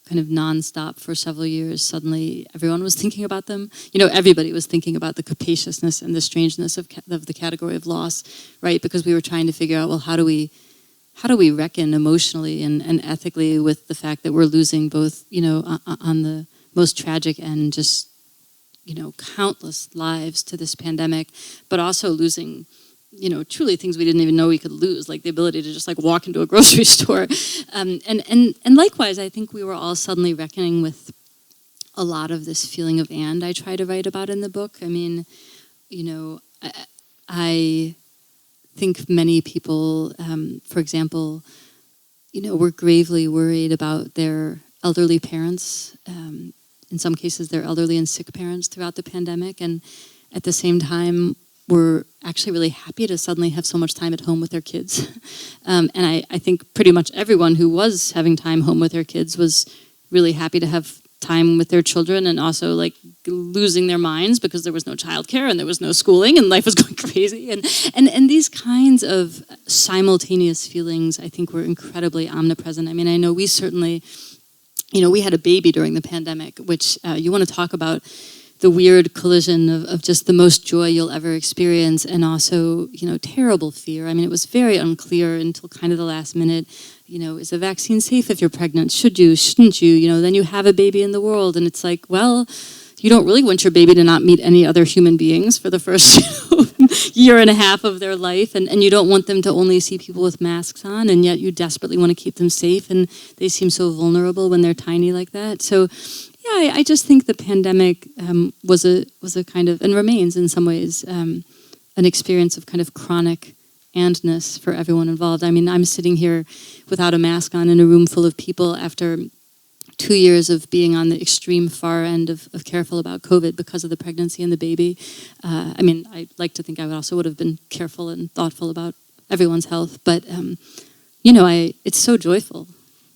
kind of nonstop for several years, suddenly everyone was thinking about them. Everybody was thinking about the capaciousness and the strangeness of the category of loss, right? Because we were trying to figure out, well, how do we reckon emotionally and ethically with the fact that we're losing both, on the most tragic and just, countless lives to this pandemic, but also losing truly things we didn't even know we could lose, like the ability to just walk into a grocery store. And likewise, I think we were all suddenly reckoning with a lot of this feeling of and I try to write about in the book. I mean, I think many people, for example, were gravely worried about their elderly parents, in some cases their elderly and sick parents throughout the pandemic, and at the same time were actually really happy to suddenly have so much time at home with their kids. And I think pretty much everyone who was having time home with their kids was really happy to have time with their children, and also losing their minds because there was no childcare and there was no schooling and life was going crazy. And these kinds of simultaneous feelings, I think, were incredibly omnipresent. I mean, I know we certainly, we had a baby during the pandemic, which you want to talk about the weird collision of just the most joy you'll ever experience and also, terrible fear. I mean, it was very unclear until kind of the last minute, is the vaccine safe if you're pregnant? Should you, shouldn't you? Then you have a baby in the world and it's like, well, you don't really want your baby to not meet any other human beings for the first year and a half of their life, and you don't want them to only see people with masks on, and yet you desperately want to keep them safe, and they seem so vulnerable when they're tiny like that. So yeah, I just think the pandemic was a kind of, and remains in some ways, an experience of kind of chronic andness for everyone involved. I mean, I'm sitting here without a mask on in a room full of people after 2 years of being on the extreme far end of careful about COVID because of the pregnancy and the baby. I mean, I like to think I would have been careful and thoughtful about everyone's health, but it's so joyful.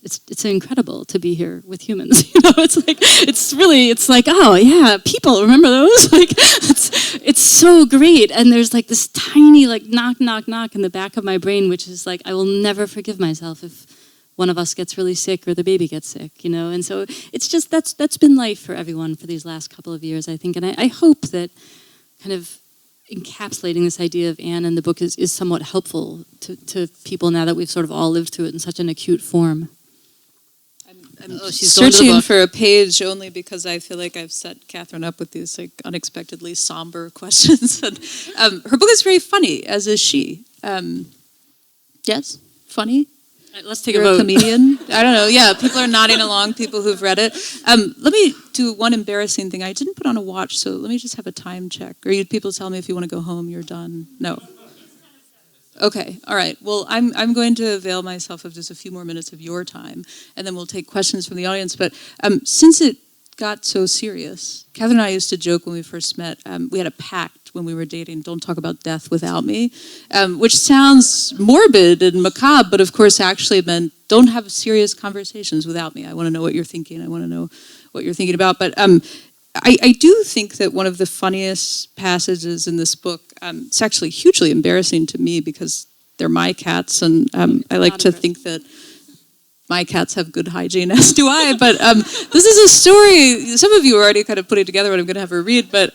It's incredible to be here with humans. It's like, oh yeah, people, remember those? It's so great. And there's this tiny knock, knock, knock in the back of my brain, which is I will never forgive myself if one of us gets really sick or the baby gets sick, And so it's just, that's been life for everyone for these last couple of years, I think. And I hope that kind of encapsulating this idea of Anne in the book is somewhat helpful to people now that we've sort of all lived through it in such an acute form. I'm searching for a page only because I feel like I've set Kathryn up with these unexpectedly somber questions. And, her book is very funny, as is she. Yes, funny. Right, let's take You're a vote. A comedian. I don't know. Yeah, people are nodding along. People who've read it. Let me do one embarrassing thing. I didn't put on a watch, so let me just have a time check. Or you people tell me if you want to go home. You're done. No. Okay, all right. Well, I'm going to avail myself of just a few more minutes of your time, and then we'll take questions from the audience. But since it got so serious, Kathryn and I used to joke when we first met. We had a pact when we were dating: don't talk about death without me, which sounds morbid and macabre, but of course actually meant don't have serious conversations without me. I want to know what you're thinking. I want to know what you're thinking about. But I do think that one of the funniest passages in this book, it's actually hugely embarrassing to me because they're my cats, and I like to think that my cats have good hygiene, as do I. But this is a story, some of you are already kind of putting together what I'm going to have her read, but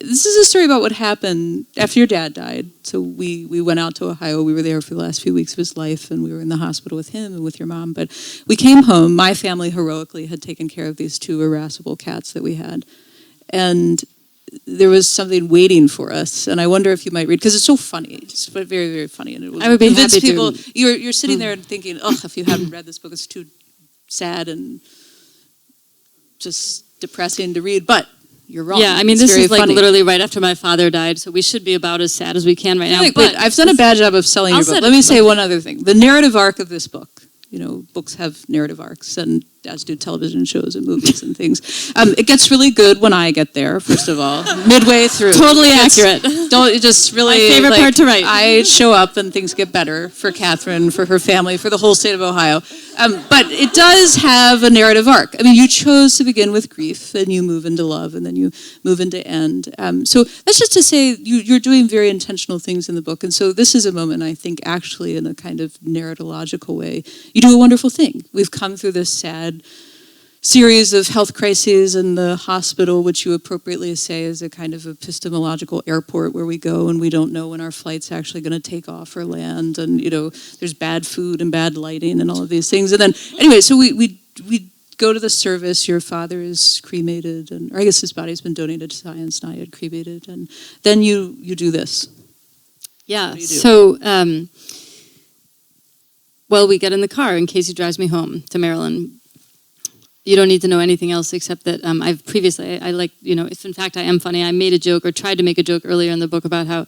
this is a story about what happened after your dad died. So we went out to Ohio. We were there for the last few weeks of his life, and we were in the hospital with him and with your mom. But we came home. My family heroically had taken care of these two irascible cats that we had. And there was something waiting for us. And I wonder if you might read, because it's so funny. It's very, very funny. And it will I would be convince happy people. to. You're sitting there and thinking, oh, if you haven't read this book, it's too sad and just depressing to read. But you're wrong. Yeah, I mean, It's this very is like funny. literally right after my father died, so we should be about as sad as we can right now. But I've done a bad job of selling your I'll book. set Let it me up. say one other thing. The narrative arc of this book, books have narrative arcs, and as do television shows and movies and things. It gets really good when I get there, first of all, midway through. Totally accurate. Don't just really. My favorite part to write. I show up and things get better for Kathryn, for her family, for the whole state of Ohio. But it does have a narrative arc. I mean, you chose to begin with grief, and you move into love, and then you move into end. So that's just to say you're doing very intentional things in the book. And so this is a moment, I think, actually, in a kind of narratological way, you do a wonderful thing. We've come through this sad series of health crises in the hospital, which you appropriately say is a kind of epistemological airport where we go and we don't know when our flight's actually going to take off or land, and there's bad food and bad lighting and all of these things. And then anyway, so we go to the service. Your father is cremated, or I guess his body's been donated to science, not yet cremated, and then you do this. Yeah, What do you do? so, well, we get in the car and Casey drives me home to Maryland. You don't need to know anything else except that I've previously, I like, if in fact I am funny, I made a joke or tried to make a joke earlier in the book about how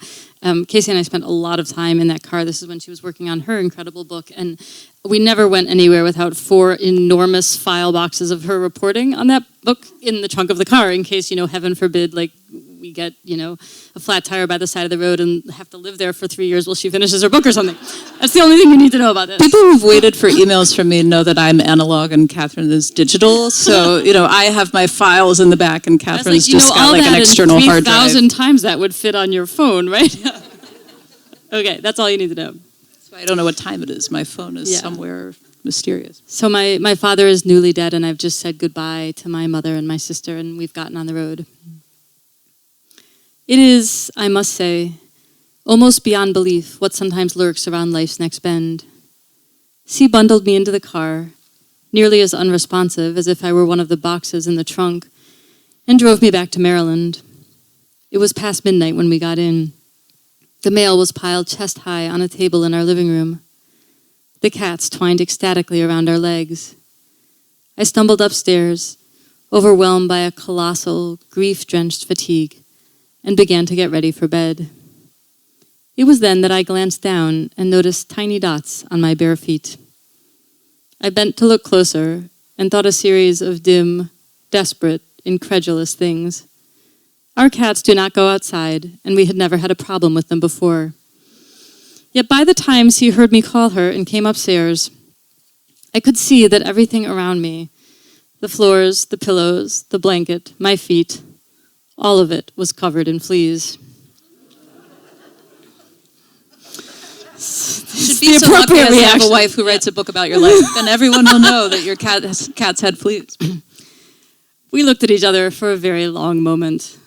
Casey and I spent a lot of time in that car. This is when she was working on her incredible book, and we never went anywhere without 4 enormous file boxes of her reporting on that book in the trunk of the car in case, heaven forbid, like we get, a flat tire by the side of the road and have to live there for 3 years while she finishes her book or something. That's the only thing you need to know about this. People who've waited for emails from me know that I'm analog and Kathryn is digital. So, I have my files in the back and That's Kathryn's like, just got like an external hard drive. 3,000 times that would fit on your phone, right? Okay, that's all you need to know. So I don't know what time it is. My phone is Yeah. somewhere mysterious. So my father is newly dead, and I've just said goodbye to my mother and my sister, and we've gotten on the road. It is, I must say, almost beyond belief what sometimes lurks around life's next bend. C bundled me into the car, nearly as unresponsive as if I were one of the boxes in the trunk, and drove me back to Maryland. It was past midnight when we got in. The mail was piled chest high on a table in our living room. The cats twined ecstatically around our legs. I stumbled upstairs, overwhelmed by a colossal, grief-drenched fatigue, and began to get ready for bed. It was then that I glanced down and noticed tiny dots on my bare feet. I bent to look closer and thought a series of dim, desperate, incredulous things. Our cats do not go outside, and we had never had a problem with them before. Yet by the time he heard me call her and came upstairs, I could see that everything around me, the floors, the pillows, the blanket, my feet, all of it was covered in fleas. Should be so lucky as to have a wife who writes a book about your life. Then everyone will know that your cats had fleas. We looked at each other for a very long moment.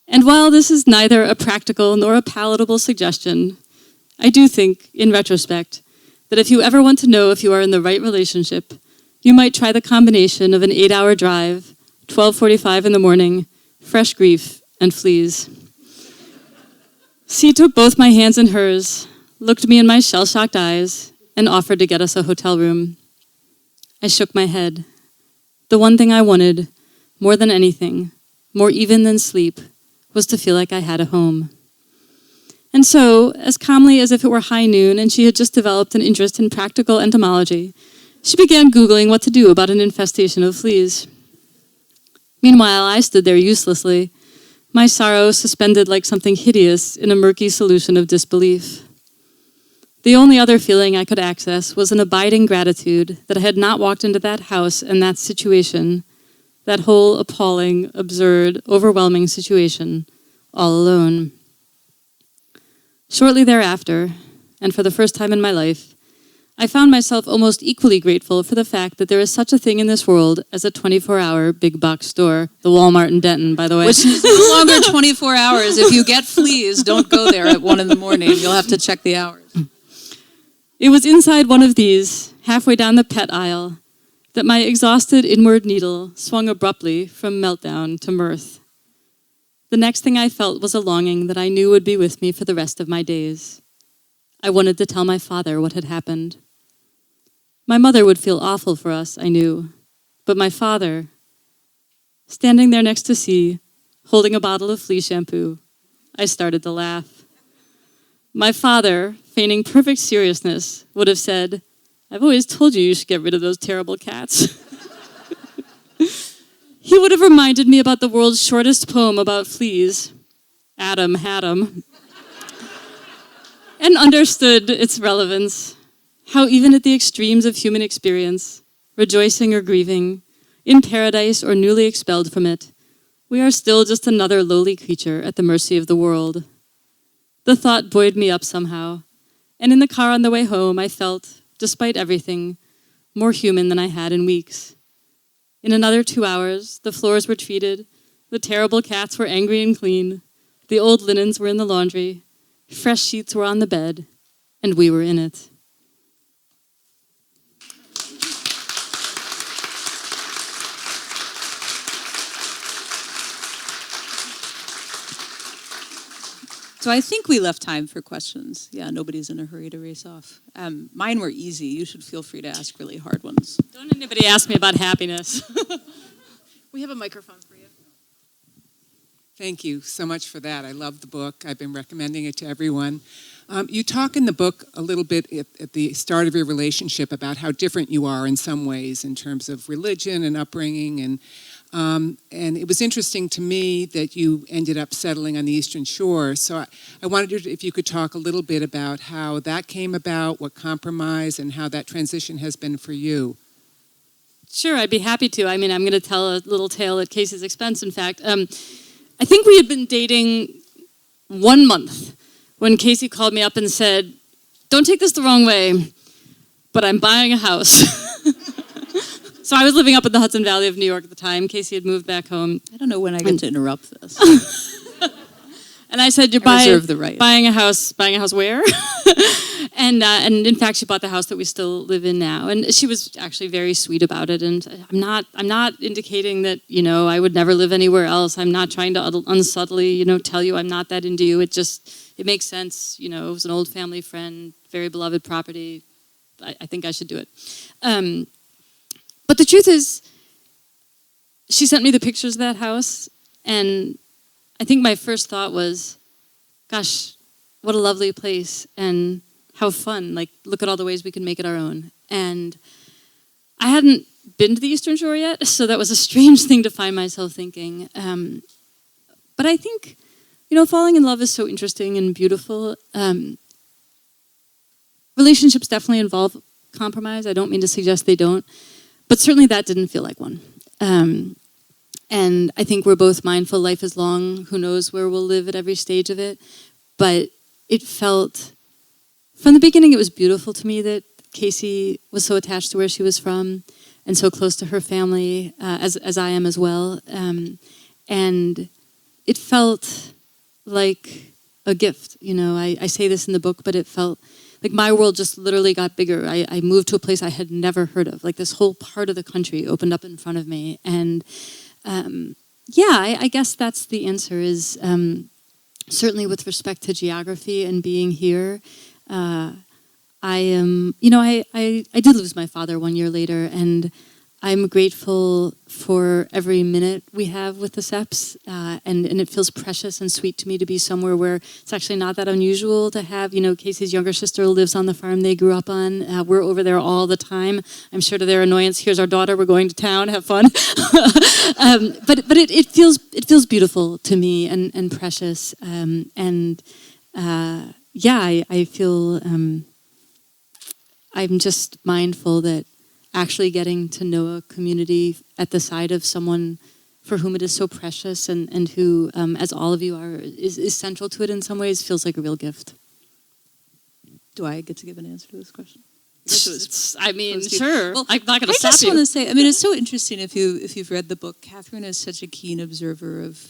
And while this is neither a practical nor a palatable suggestion, I do think, in retrospect, that if you ever want to know if you are in the right relationship, you might try the combination of an 8-hour drive, 12:45 in the morning, fresh grief, and fleas. C took both my hands in hers, looked me in my shell-shocked eyes, and offered to get us a hotel room. I shook my head. The one thing I wanted, more than anything, more even than sleep, was to feel like I had a home. And so, as calmly as if it were high noon and she had just developed an interest in practical entomology, she began Googling what to do about an infestation of fleas. Meanwhile, I stood there uselessly, my sorrow suspended like something hideous in a murky solution of disbelief. The only other feeling I could access was an abiding gratitude that I had not walked into that house and that situation, that whole appalling, absurd, overwhelming situation, all alone. Shortly thereafter, and for the first time in my life, I found myself almost equally grateful for the fact that there is such a thing in this world as a 24-hour big box store, the Walmart in Denton, by the way. Which is no longer 24 hours. If you get fleas, don't go there at 1 in the morning. You'll have to check the hours. It was inside one of these, halfway down the pet aisle, that my exhausted inward needle swung abruptly from meltdown to mirth. The next thing I felt was a longing that I knew would be with me for the rest of my days. I wanted to tell my father what had happened. My mother would feel awful for us, I knew, but my father, standing there next to C, holding a bottle of flea shampoo, I started to laugh. My father, feigning perfect seriousness, would have said, "I've always told you should get rid of those terrible cats." He would have reminded me about the world's shortest poem about fleas, Adam had 'em, and understood its relevance, how even at the extremes of human experience, rejoicing or grieving, in paradise or newly expelled from it, we are still just another lowly creature at the mercy of the world. The thought buoyed me up somehow, and in the car on the way home, I felt, despite everything, more human than I had in weeks. In another 2 hours, the floors were treated, the terrible cats were angry and clean, the old linens were in the laundry, fresh sheets were on the bed, and we were in it. So I think we left time for questions. Yeah, nobody's in a hurry to race off. Mine were easy. You should feel free to ask really hard ones. Don't anybody ask me about happiness. We have a microphone for you. Thank you so much for that. I love the book. I've been recommending it to everyone. You talk in the book a little bit at the start of your relationship about how different you are in some ways in terms of religion and upbringing. And it was interesting to me that you ended up settling on the Eastern Shore. So I wondered if you could talk a little bit about how that came about, what compromise, and how that transition has been for you. Sure, I'd be happy to. I mean, I'm going to tell a little tale at Casey's expense, in fact. I think we had been dating 1 month when Casey called me up and said, "Don't take this the wrong way, but I'm buying a house." So I was living up in the Hudson Valley of New York at the time. Casey had moved back home. I don't know when I get to interrupt this. And I said, "You're reserve the right. buying a house where?" And in fact, she bought the house that we still live in now. And she was actually very sweet about it. And I'm not indicating that, I would never live anywhere else. I'm not trying to unsubtly, tell you I'm not that into you. It makes sense. It was an old family friend, very beloved property. I think I should do it. But the truth is, she sent me the pictures of that house, and I think my first thought was, gosh, what a lovely place, and how fun. Like, look at all the ways we can make it our own. And I hadn't been to the Eastern Shore yet, so that was a strange thing to find myself thinking. But I think, falling in love is so interesting and beautiful. Relationships definitely involve compromise. I don't mean to suggest they don't. But certainly that didn't feel like one. And I think we're both mindful life is long. Who knows where we'll live at every stage of it. But it felt, from the beginning, it was beautiful to me that Casey was so attached to where she was from and so close to her family, as I am as well. And it felt like a gift. I say this in the book, but it felt like my world just literally got bigger. I moved to a place I had never heard of. Like this whole part of the country opened up in front of me. And I guess that's the answer is certainly with respect to geography and being here. I am, I did lose my father 1 year later. And I'm grateful for every minute we have with the Sepps, and it feels precious and sweet to me to be somewhere where it's actually not that unusual to have, Casey's younger sister lives on the farm they grew up on. We're over there all the time. I'm sure to their annoyance, here's our daughter, we're going to town, have fun. But it feels beautiful to me and precious. I feel I'm just mindful that actually getting to know a community at the side of someone for whom it is so precious and who, as all of you are, is central to it in some ways, feels like a real gift. Do I get to give an answer to this question? Sure. Well, I'm not going to stop you. I just want to say, it's so interesting if you've read the book. Kathryn is such a keen observer of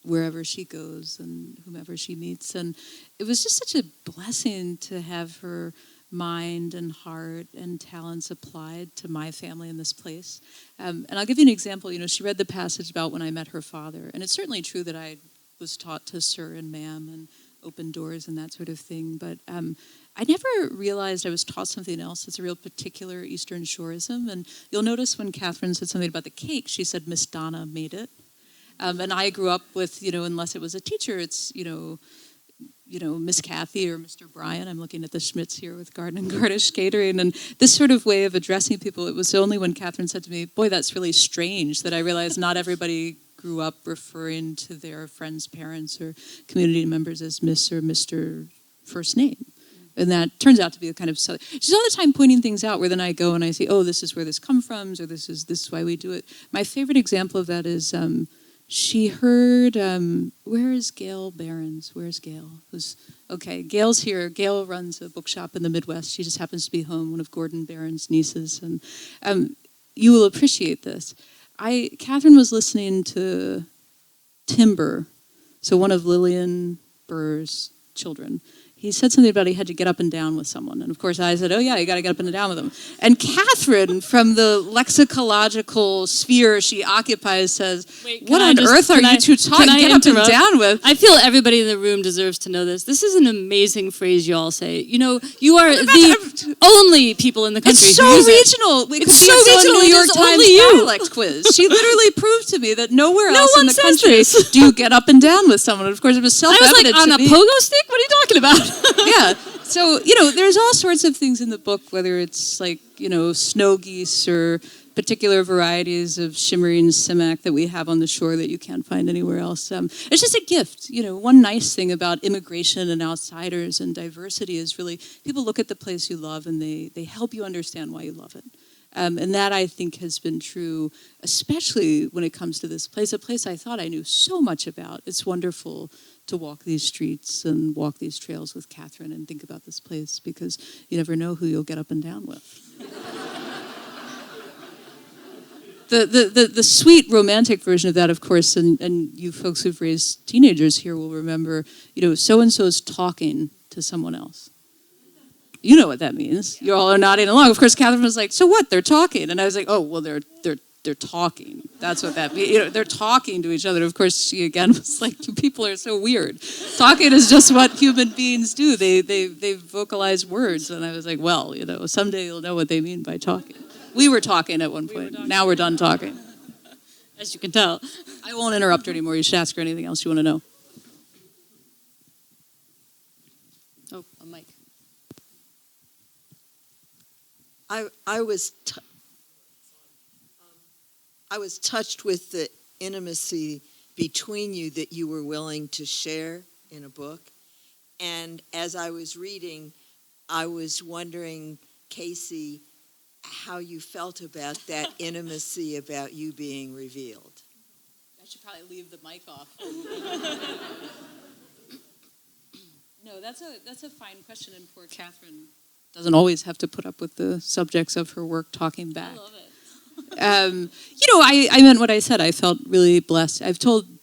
wherever she goes and whomever she meets, and it was just such a blessing to have her mind and heart and talents applied to my family in this place. And I'll give you an example. She read the passage about when I met her father, and it's certainly true that I was taught to sir and ma'am and open doors and that sort of thing, but I never realized I was taught something else that's a real particular Eastern Shoreism. And you'll notice when Kathryn said something about the cake, she said Miss Donna made it. And I grew up with, unless it was a teacher, it's, Miss Kathy or Mr. Brian. I'm looking at the Schmitz here with Garden and Garnish Catering. And this sort of way of addressing people, it was only when Kathryn said to me, boy, that's really strange, that I realized not everybody grew up referring to their friends' parents or community members as Miss or Mr. first name. And that turns out to be a kind of... She's all the time pointing things out where then I go and I say, oh, this is where this comes from, or this is why we do it. My favorite example of that is... she heard, where is Gail Behrens? Where's Gail? Gail's here. Gail runs a bookshop in the Midwest. She just happens to be home, one of Gordon Behrens' nieces. And you will appreciate this. Kathryn was listening to Timber, so one of Lillian Burr's children. He said something about he had to get up and down with someone. And of course I said, oh yeah, you got to get up and down with them. And Kathryn, from the lexicological sphere she occupies, says, what on earth are you two talking get up and down with? I feel everybody in the room deserves to know this. This is an amazing phrase you all say. You are the only people in the country It's so who use regional. It. It's so regional. New York Times dialect quiz. She literally proved to me that nowhere else in the country do you get up and down with someone. And of course, it was self-evident I was like, on a pogo stick? What are you talking about? Yeah. So, there's all sorts of things in the book, whether it's like, snow geese or particular varieties of shimmering sumac that we have on the shore that you can't find anywhere else. It's just a gift. One nice thing about immigration and outsiders and diversity is really people look at the place you love and they help you understand why you love it. And that, I think, has been true, especially when it comes to this place, a place I thought I knew so much about. It's wonderful to walk these streets and walk these trails with Kathryn and think about this place because you never know who you'll get up and down with. The sweet romantic version of that, of course, and you folks who've raised teenagers here will remember, so-and-so's talking to someone else. You know what that means. You all are nodding along. Of course, Kathryn was like, so what? They're talking. And I was like, oh, well, they're talking. That's what that means. They're talking to each other. Of course, she again was like, you people are so weird. Talking is just what human beings do. They vocalize words. And I was like, well, someday you'll know what they mean by talking. We were talking at one point. Now we're done talking. As you can tell. I won't interrupt her anymore. You should ask her anything else you want to know. Oh, a mic. I was touched with the intimacy between you that you were willing to share in a book. And as I was reading, I was wondering, Casey, how you felt about that intimacy about you being revealed. I should probably leave the mic off. No, that's a fine question, and poor Kathryn doesn't always have to put up with the subjects of her work talking back. I love it. I meant what I said. I felt really blessed. I don't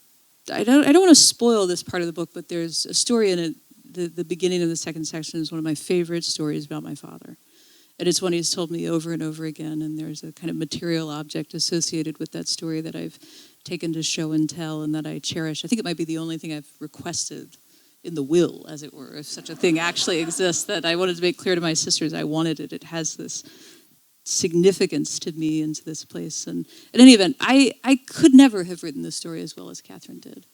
want to spoil this part of the book, but there's a story in it. The beginning of the second section is one of my favorite stories about my father. And it's one he's told me over and over again, and there's a kind of material object associated with that story that I've taken to show and tell and that I cherish. I think it might be the only thing I've requested in the will, as it were, if such a thing actually exists, that I wanted to make clear to my sisters I wanted it. It has this significance to me into this place. And in any event, I could never have written this story as well as Kathryn did.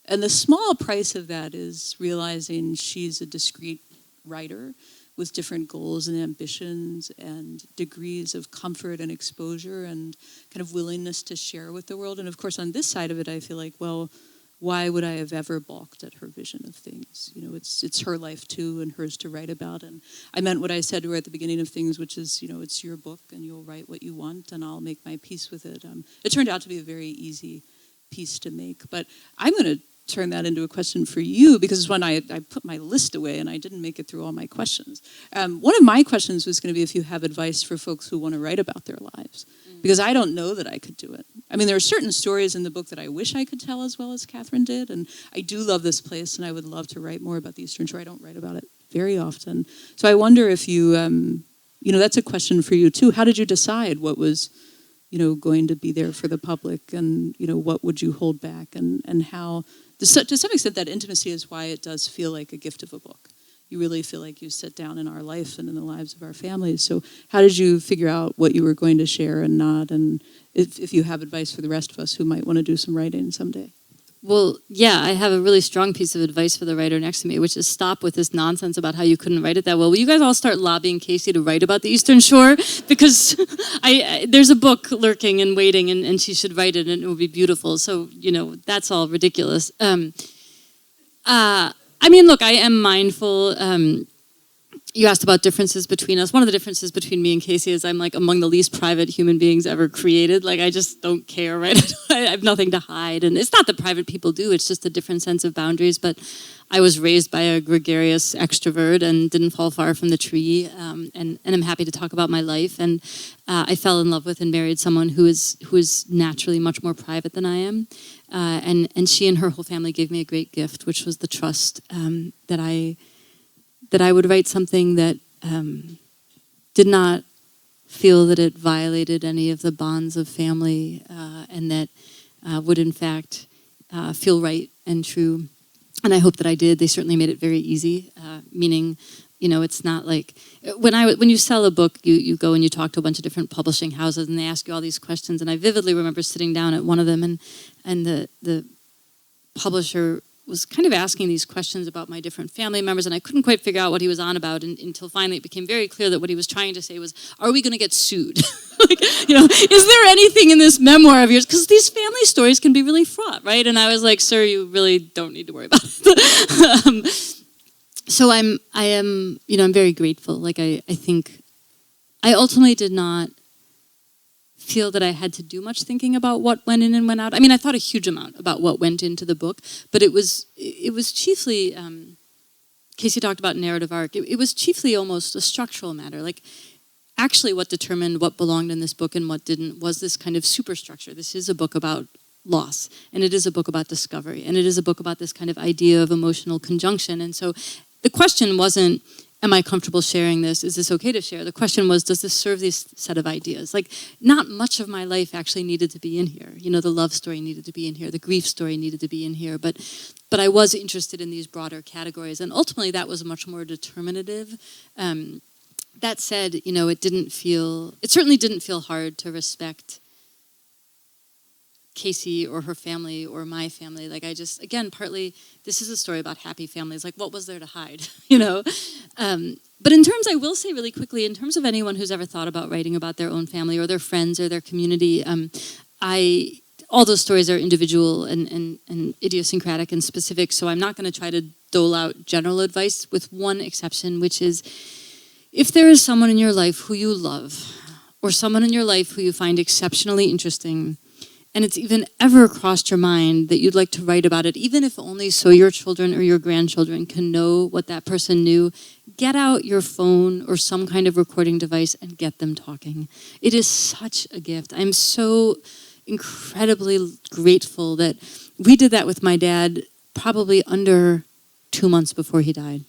And the small price of that is realizing she's a discrete writer with different goals and ambitions and degrees of comfort and exposure and kind of willingness to share with the world. And of course, on this side of it, I feel like, well, why would I have ever balked at her vision of things? You know, it's her life too, and hers to write about. And I meant what I said to her at the beginning of things, which is, you know, it's your book, and you'll write what you want, and I'll make my peace with it. It turned out to be a very easy piece to make. But I'm going to turn that into a question for you, because when I put my list away and I didn't make it through all my questions. One of my questions was going to be if you have advice for folks who want to write about their lives, because I don't know that I could do it. I mean, there are certain stories in the book that I wish I could tell as well as Kathryn did, and I do love this place, and I would love to write more about the Eastern Shore. I don't write about it very often. So I wonder if you, you know, that's a question for you too. How did you decide what was, you know, going to be there for the public, and, you know, what would you hold back, and how, to some extent, that intimacy is why it does feel like a gift of a book. You really feel like you sit down in our life and in the lives of our families. So how did you figure out what you were going to share and not? And if you have advice for the rest of us who might want to do some writing someday. Well, yeah, I have a really strong piece of advice for the writer next to me, which is stop with this nonsense about how you couldn't write it that well. Will you guys all start lobbying Casey to write about the Eastern Shore? Because there's a book lurking and waiting, and she should write it, and it would be beautiful. So, you know, that's all ridiculous. I mean, look, I am mindful. You asked about differences between us. One of the differences between me and Casey is I'm like among the least private human beings ever created. Like, I just don't care, right? I have nothing to hide. And it's not that private people do, it's just a different sense of boundaries. But I was raised by a gregarious extrovert and didn't fall far from the tree. And I'm happy to talk about my life. And I fell in love with and married someone who is naturally much more private than I am. And she and her whole family gave me a great gift, which was the trust that I would write something that did not feel that it violated any of the bonds of family, and that would in fact feel right and true. And I hope that I did. They certainly made it very easy, meaning, you know, it's not like when you sell a book, you go and you talk to a bunch of different publishing houses, and they ask you all these questions. And I vividly remember sitting down at one of them, and the publisher was kind of asking these questions about my different family members, and I couldn't quite figure out what he was on about until finally it became very clear that what he was trying to say was, are we going to get sued? Like, you know, is there anything in this memoir of yours? Because these family stories can be really fraught, right? And I was like, sir, you really don't need to worry about it. So I am, you know, I'm very grateful. Like, I think I ultimately did not feel that I had to do much thinking about what went in and went out. I mean, I thought a huge amount about what went into the book, but it was chiefly, Casey talked about narrative arc, it was chiefly almost a structural matter. Like, actually what determined what belonged in this book and what didn't was this kind of superstructure. This is a book about loss, and it is a book about discovery, and it is a book about this kind of idea of emotional conjunction. And so the question wasn't, am I comfortable sharing this? Is this okay to share? The question was, does this serve this set of ideas? Like, not much of my life actually needed to be in here. You know, the love story needed to be in here. The grief story needed to be in here. But I was interested in these broader categories. And ultimately, that was much more determinative. That said, you know, it certainly didn't feel hard to respect Casey or her family or my family. Like, I just, again, partly, this is a story about happy families. Like, what was there to hide, you know? But in terms, I will say really quickly, in terms of anyone who's ever thought about writing about their own family or their friends or their community, all those stories are individual and idiosyncratic and specific, so I'm not going to try to dole out general advice, with one exception, which is, if there is someone in your life who you love, or someone in your life who you find exceptionally interesting, and it's even ever crossed your mind that you'd like to write about it, even if only so your children or your grandchildren can know what that person knew, get out your phone or some kind of recording device and get them talking. It is such a gift. I'm so incredibly grateful that we did that with my dad probably under 2 months before he died.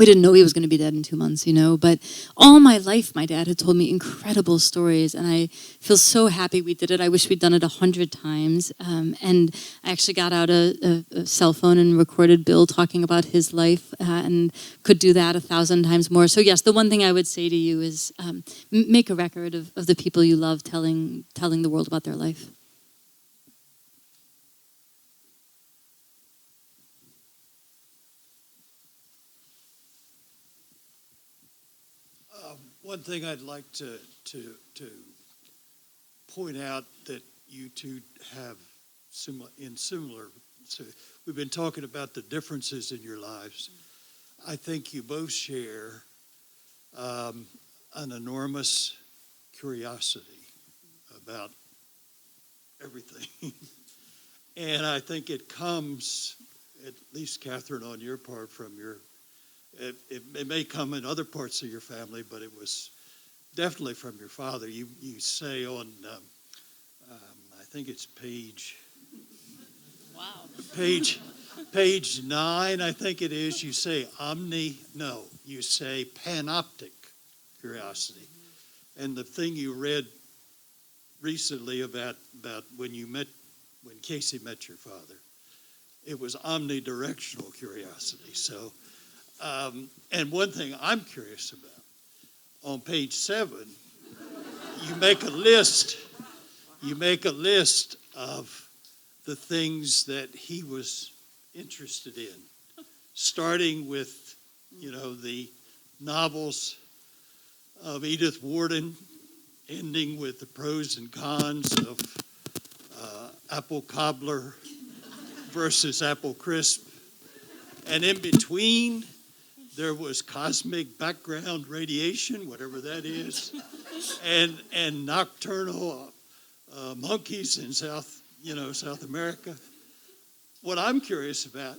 we didn't know he was going to be dead in 2 months, but all my life my dad had told me incredible stories, and I feel so happy we did it. I wish we'd done it 100 times. And I actually got out a cell phone and recorded Bill talking about his life, and could do that 1,000 times more. So yes, the one thing I would say to you is make a record of the people you love telling the world about their life. One thing I'd like to point out that you two have similar. So we've been talking about the differences in your lives. I think you both share an enormous curiosity about everything, and I think it comes, at least Kathryn, on your part, from your. It may come in other parts of your family, but it was definitely from your father. You say on, I think it's page 9, I think it is, you say you say panoptic curiosity. And the thing you read recently about when Casey met your father, it was omnidirectional curiosity. So. And one thing I'm curious about, on page 7, you make a list of the things that he was interested in, starting with, the novels of Edith Wharton, ending with the pros and cons of apple cobbler versus apple crisp, and in between, there was cosmic background radiation, whatever that is, and nocturnal monkeys in South America. What I'm curious about,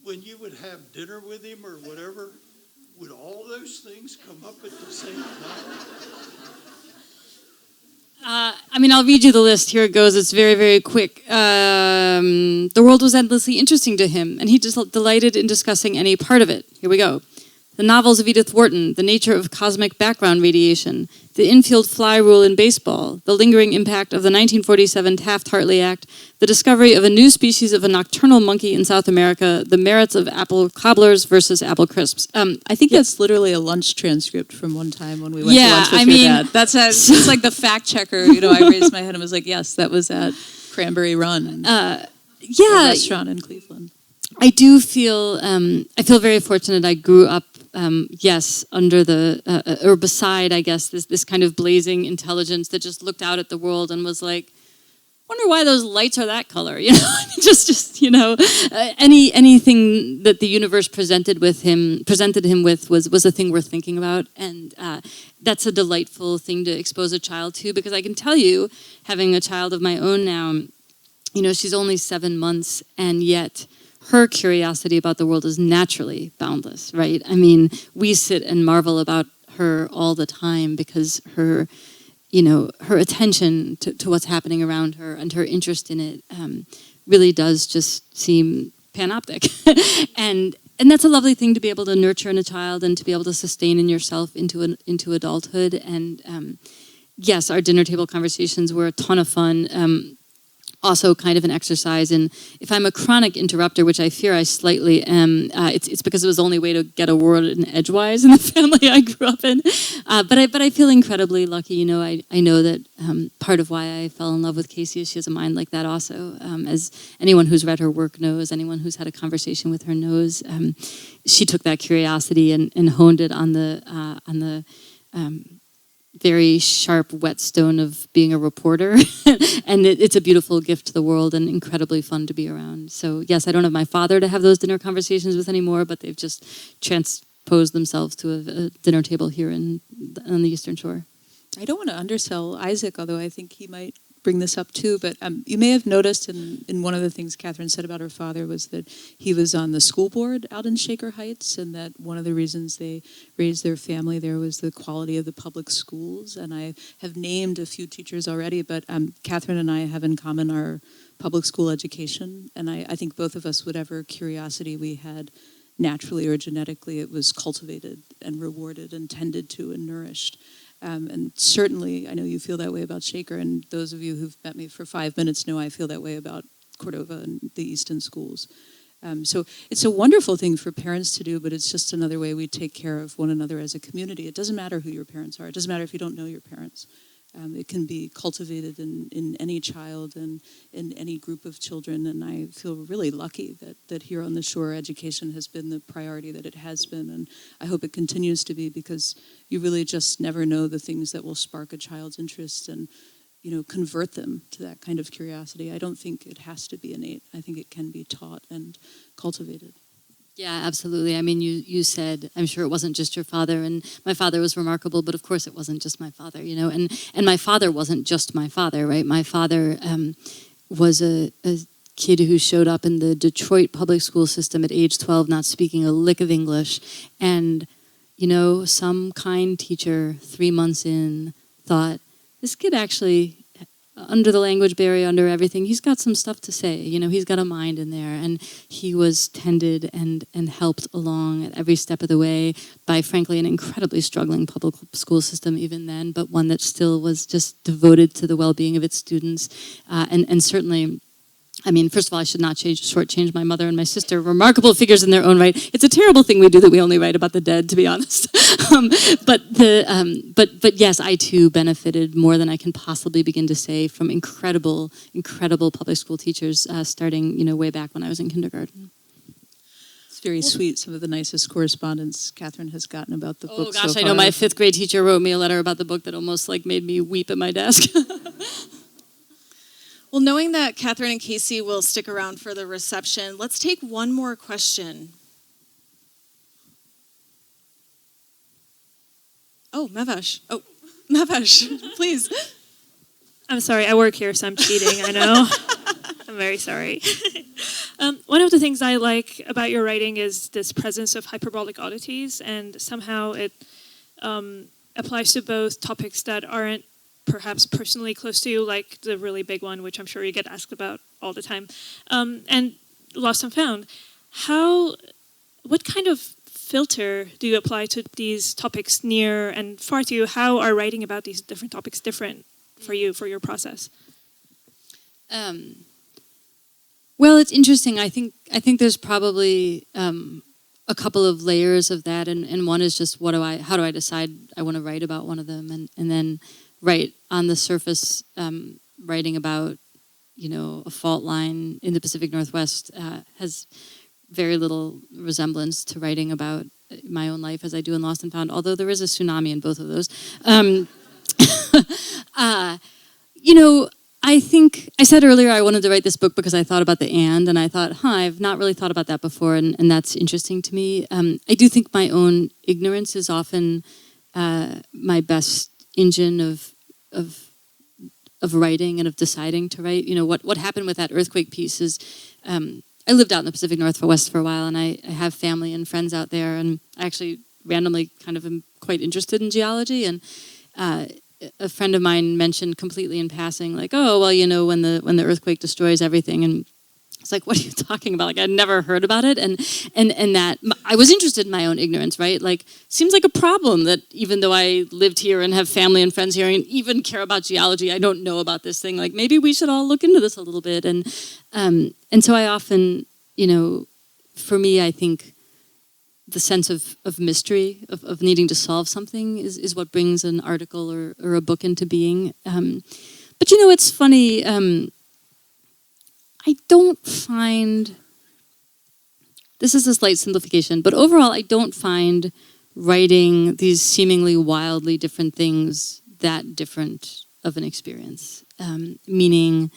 when you would have dinner with him or whatever, would all those things come up at the same time? I'll read you the list. Here it goes. It's very, very quick. The world was endlessly interesting to him, and he just delighted in discussing any part of it. Here we go. The novels of Edith Wharton, the nature of cosmic background radiation, the infield fly rule in baseball, the lingering impact of the 1947 Taft-Hartley Act, the discovery of a new species of a nocturnal monkey in South America, the merits of apple cobblers versus apple crisps. I think that's literally a lunch transcript from one time when we went to lunch with your dad. It's like the fact checker. I raised my head and was like, yes, that was at Cranberry Run, a restaurant in Cleveland. I do feel very fortunate. I grew up, under or beside, I guess, this kind of blazing intelligence that just looked out at the world and was like, wonder why those lights are that color, anything that the universe presented him with was a thing worth thinking about, and that's a delightful thing to expose a child to, because I can tell you, having a child of my own now, she's only 7 months, and yet her curiosity about the world is naturally boundless, right? We sit and marvel about her all the time because her attention to what's happening around her and her interest in it really does just seem panoptic. and that's a lovely thing to be able to nurture in a child and to be able to sustain in yourself into adulthood. And yes, our dinner table conversations were a ton of fun. Also kind of an exercise in, if I'm a chronic interrupter, which I fear I slightly am, it's because it was the only way to get a word in edgewise in the family I grew up in. But I feel incredibly lucky. I know that part of why I fell in love with Casey is she has a mind like that also. As anyone who's read her work knows, anyone who's had a conversation with her knows, she took that curiosity and honed it on the very sharp whetstone of being a reporter. And it's a beautiful gift to the world and incredibly fun to be around. So yes, I don't have my father to have those dinner conversations with anymore, but they've just transposed themselves to a dinner table here on the Eastern Shore. I don't want to undersell Isaac, although I think he might bring this up too, but you may have noticed in one of the things Kathryn said about her father was that he was on the school board out in Shaker Heights, and that one of the reasons they raised their family there was the quality of the public schools. And I have named a few teachers already, but Kathryn and I have in common our public school education, and I think both of us, whatever curiosity we had naturally or genetically. It was cultivated and rewarded and tended to and nourished. And certainly, I know you feel that way about Shaker, and those of you who've met me for 5 minutes know I feel that way about Cordova and the Easton schools. So it's a wonderful thing for parents to do, but it's just another way we take care of one another as a community. It doesn't matter who your parents are. It doesn't matter if you don't know your parents. It can be cultivated in any child and in any group of children, and I feel really lucky that here on the shore education has been the priority that it has been, and I hope it continues to be, because you really just never know the things that will spark a child's interest and convert them to that kind of curiosity. I don't think it has to be innate. I think it can be taught and cultivated. Yeah, absolutely. I mean, you said, I'm sure it wasn't just your father, and my father was remarkable, but of course it wasn't just my father, and my father wasn't just my father, right? My father was a kid who showed up in the Detroit public school system at age 12, not speaking a lick of English, and, some kind teacher 3 months in thought, this kid actually, under the language barrier, under everything, he's got some stuff to say. He's got a mind in there. And he was tended and helped along at every step of the way by, frankly, an incredibly struggling public school system even then, but one that still was just devoted to the well-being of its students. And certainly, I mean, first of all, I should not shortchange my mother and my sister, remarkable figures in their own right. It's a terrible thing we do that we only write about the dead, to be honest. But yes, I too benefited more than I can possibly begin to say from incredible public school teachers, starting way back when I was in kindergarten. It's very sweet. Some of the nicest correspondence Kathryn has gotten about the book. Oh gosh, so I know my 5th grade teacher wrote me a letter about the book that almost made me weep at my desk. Well, knowing that Kathryn and Casey will stick around for the reception, let's take one more question. Oh, Mevesh. Oh, Mevesh, please. I'm sorry, I work here, so I'm cheating, I know. I'm very sorry. One of the things I like about your writing is this presence of hyperbolic oddities, and somehow it applies to both topics that aren't perhaps personally close to you, like the really big one, which I'm sure you get asked about all the time, and Lost and Found. What kind of filter do you apply to these topics near and far to you? How are writing about these different topics different for you, for your process? Well, it's interesting. I think there's probably a couple of layers of that, and one is just how do I decide I want to write about one of them, and then right on the surface, writing about a fault line in the Pacific Northwest has very little resemblance to writing about my own life as I do in Lost and Found, although there is a tsunami in both of those. I think I said earlier I wanted to write this book because I thought about the and I thought, I've not really thought about that before, and that's interesting to me. I do think my own ignorance is often my best engine of writing and of deciding to write. What happened with that earthquake piece is I lived out in the Pacific Northwest for a while, and I have family and friends out there, and I actually randomly kind of am quite interested in geology, and a friend of mine mentioned completely in passing, when the earthquake destroys everything, and it's like, what are you talking about? I'd never heard about it, and that I was interested in my own ignorance, right? Seems like a problem that even though I lived here and have family and friends here and even care about geology, I don't know about this thing. Maybe we should all look into this a little bit, and so I often, for me, I think the sense of mystery, of needing to solve something is what brings an article or a book into being. But it's funny. I don't find, this is a slight simplification, but overall I don't find writing these seemingly wildly different things that different of an experience. Meaning,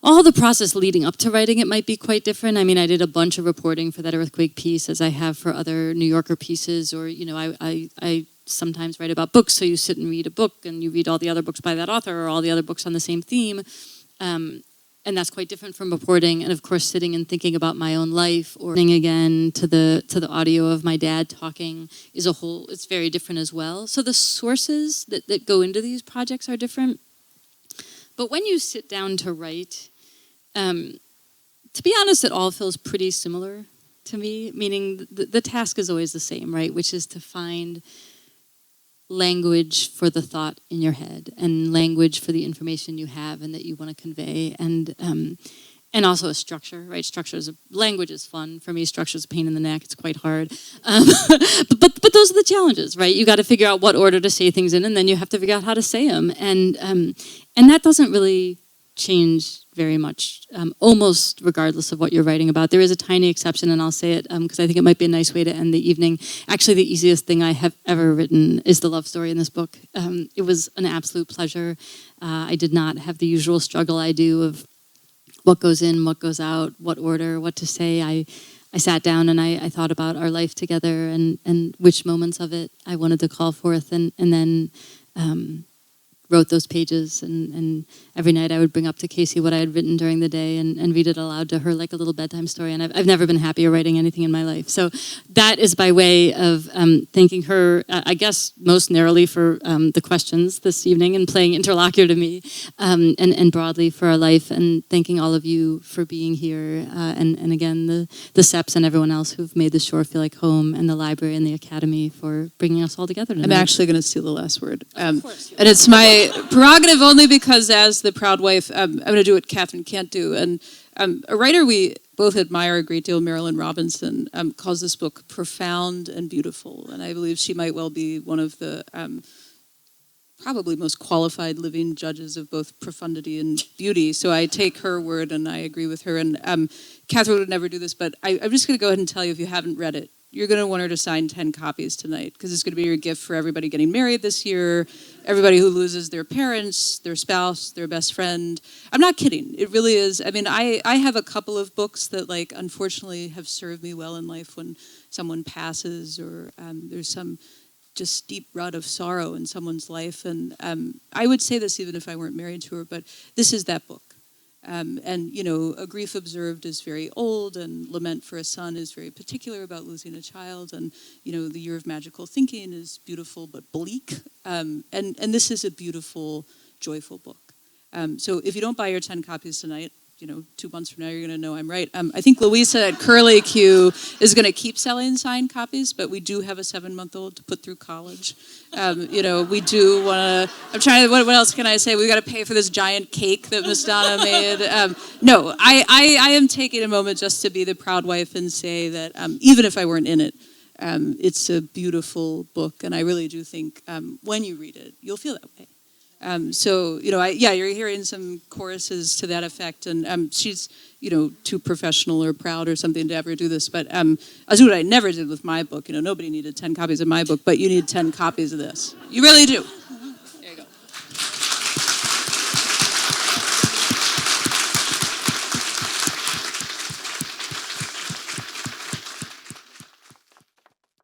all the process leading up to writing it might be quite different. I mean, I did a bunch of reporting for that earthquake piece, as I have for other New Yorker pieces, or, I sometimes write about books, so you sit and read a book, and you read all the other books by that author, or all the other books on the same theme. And that's quite different from reporting, and of course sitting and thinking about my own life, or listening again to the audio of my dad talking it's very different as well. So the sources that go into these projects are different. But when you sit down to write, to be honest, it all feels pretty similar to me, meaning the task is always the same, right? Which is to find language for the thought in your head and language for the information you have and that you want to convey, and also a structure, right? Language is fun. For me, structure is a pain in the neck. It's quite hard. But those are the challenges, right? You got to figure out what order to say things in, and then you have to figure out how to say them. And that doesn't really change very much, almost regardless of what you're writing about. There is a tiny exception, and I'll say it because I think it might be a nice way to end the evening. Actually, the easiest thing I have ever written is the love story in this book. It was an absolute pleasure. I did not have the usual struggle I do of what goes in, what goes out, what order, what to say. I sat down and I thought about our life together and which moments of it I wanted to call forth, and then wrote those pages, and every night I would bring up to Casey what I had written during the day and read it aloud to her like a little bedtime story, and I've never been happier writing anything in my life. So that is by way of thanking her, I guess most narrowly for the questions this evening and playing interlocutor to me, and broadly for our life, and thanking all of you for being here, and again the SEPs and everyone else who've made the shore feel like home, and the library and the academy for bringing us all together tonight. I'm actually going to steal the last word. Of course. And it's my prerogative only because as the proud wife, I'm going to do what Kathryn can't do. And a writer we both admire a great deal, Marilyn Robinson, calls this book profound and beautiful. And I believe she might well be one of the probably most qualified living judges of both profundity and beauty. So I take her word and I agree with her. And Kathryn would never do this, but I'm just going to go ahead and tell you, if you haven't read it, you're going to want her to sign 10 copies tonight, because it's going to be your gift for everybody getting married this year, everybody who loses their parents, their spouse, their best friend. I'm not kidding. It really is. I mean, I have a couple of books that, like, unfortunately have served me well in life when someone passes or there's some just deep rut of sorrow in someone's life. And I would say this even if I weren't married to her, but this is that book. And, you know, A Grief Observed is very old, and Lament for a Son is very particular about losing a child, and, you know, The Year of Magical Thinking is beautiful but bleak, and this is a beautiful, joyful book. So if you don't buy your 10 copies tonight, you know, 2 months from now, you're going to know I'm right. I think Louisa at Curly Q is going to keep selling signed copies, but we do have a 7-month-old to put through college. You know, we do want to, I'm trying to, what else can I say? We got to pay for this giant cake that Miss Donna made. No, I am taking a moment just to be the proud wife and say that even if I weren't in it, it's a beautiful book, and I really do think when you read it, you'll feel that way. So, you know, you're hearing some choruses to that effect, and she's, you know, too professional or proud or something to ever do this, but I'll do what I never did with my book. You know, nobody needed 10 copies of my book, but you need 10 copies of this. You really do.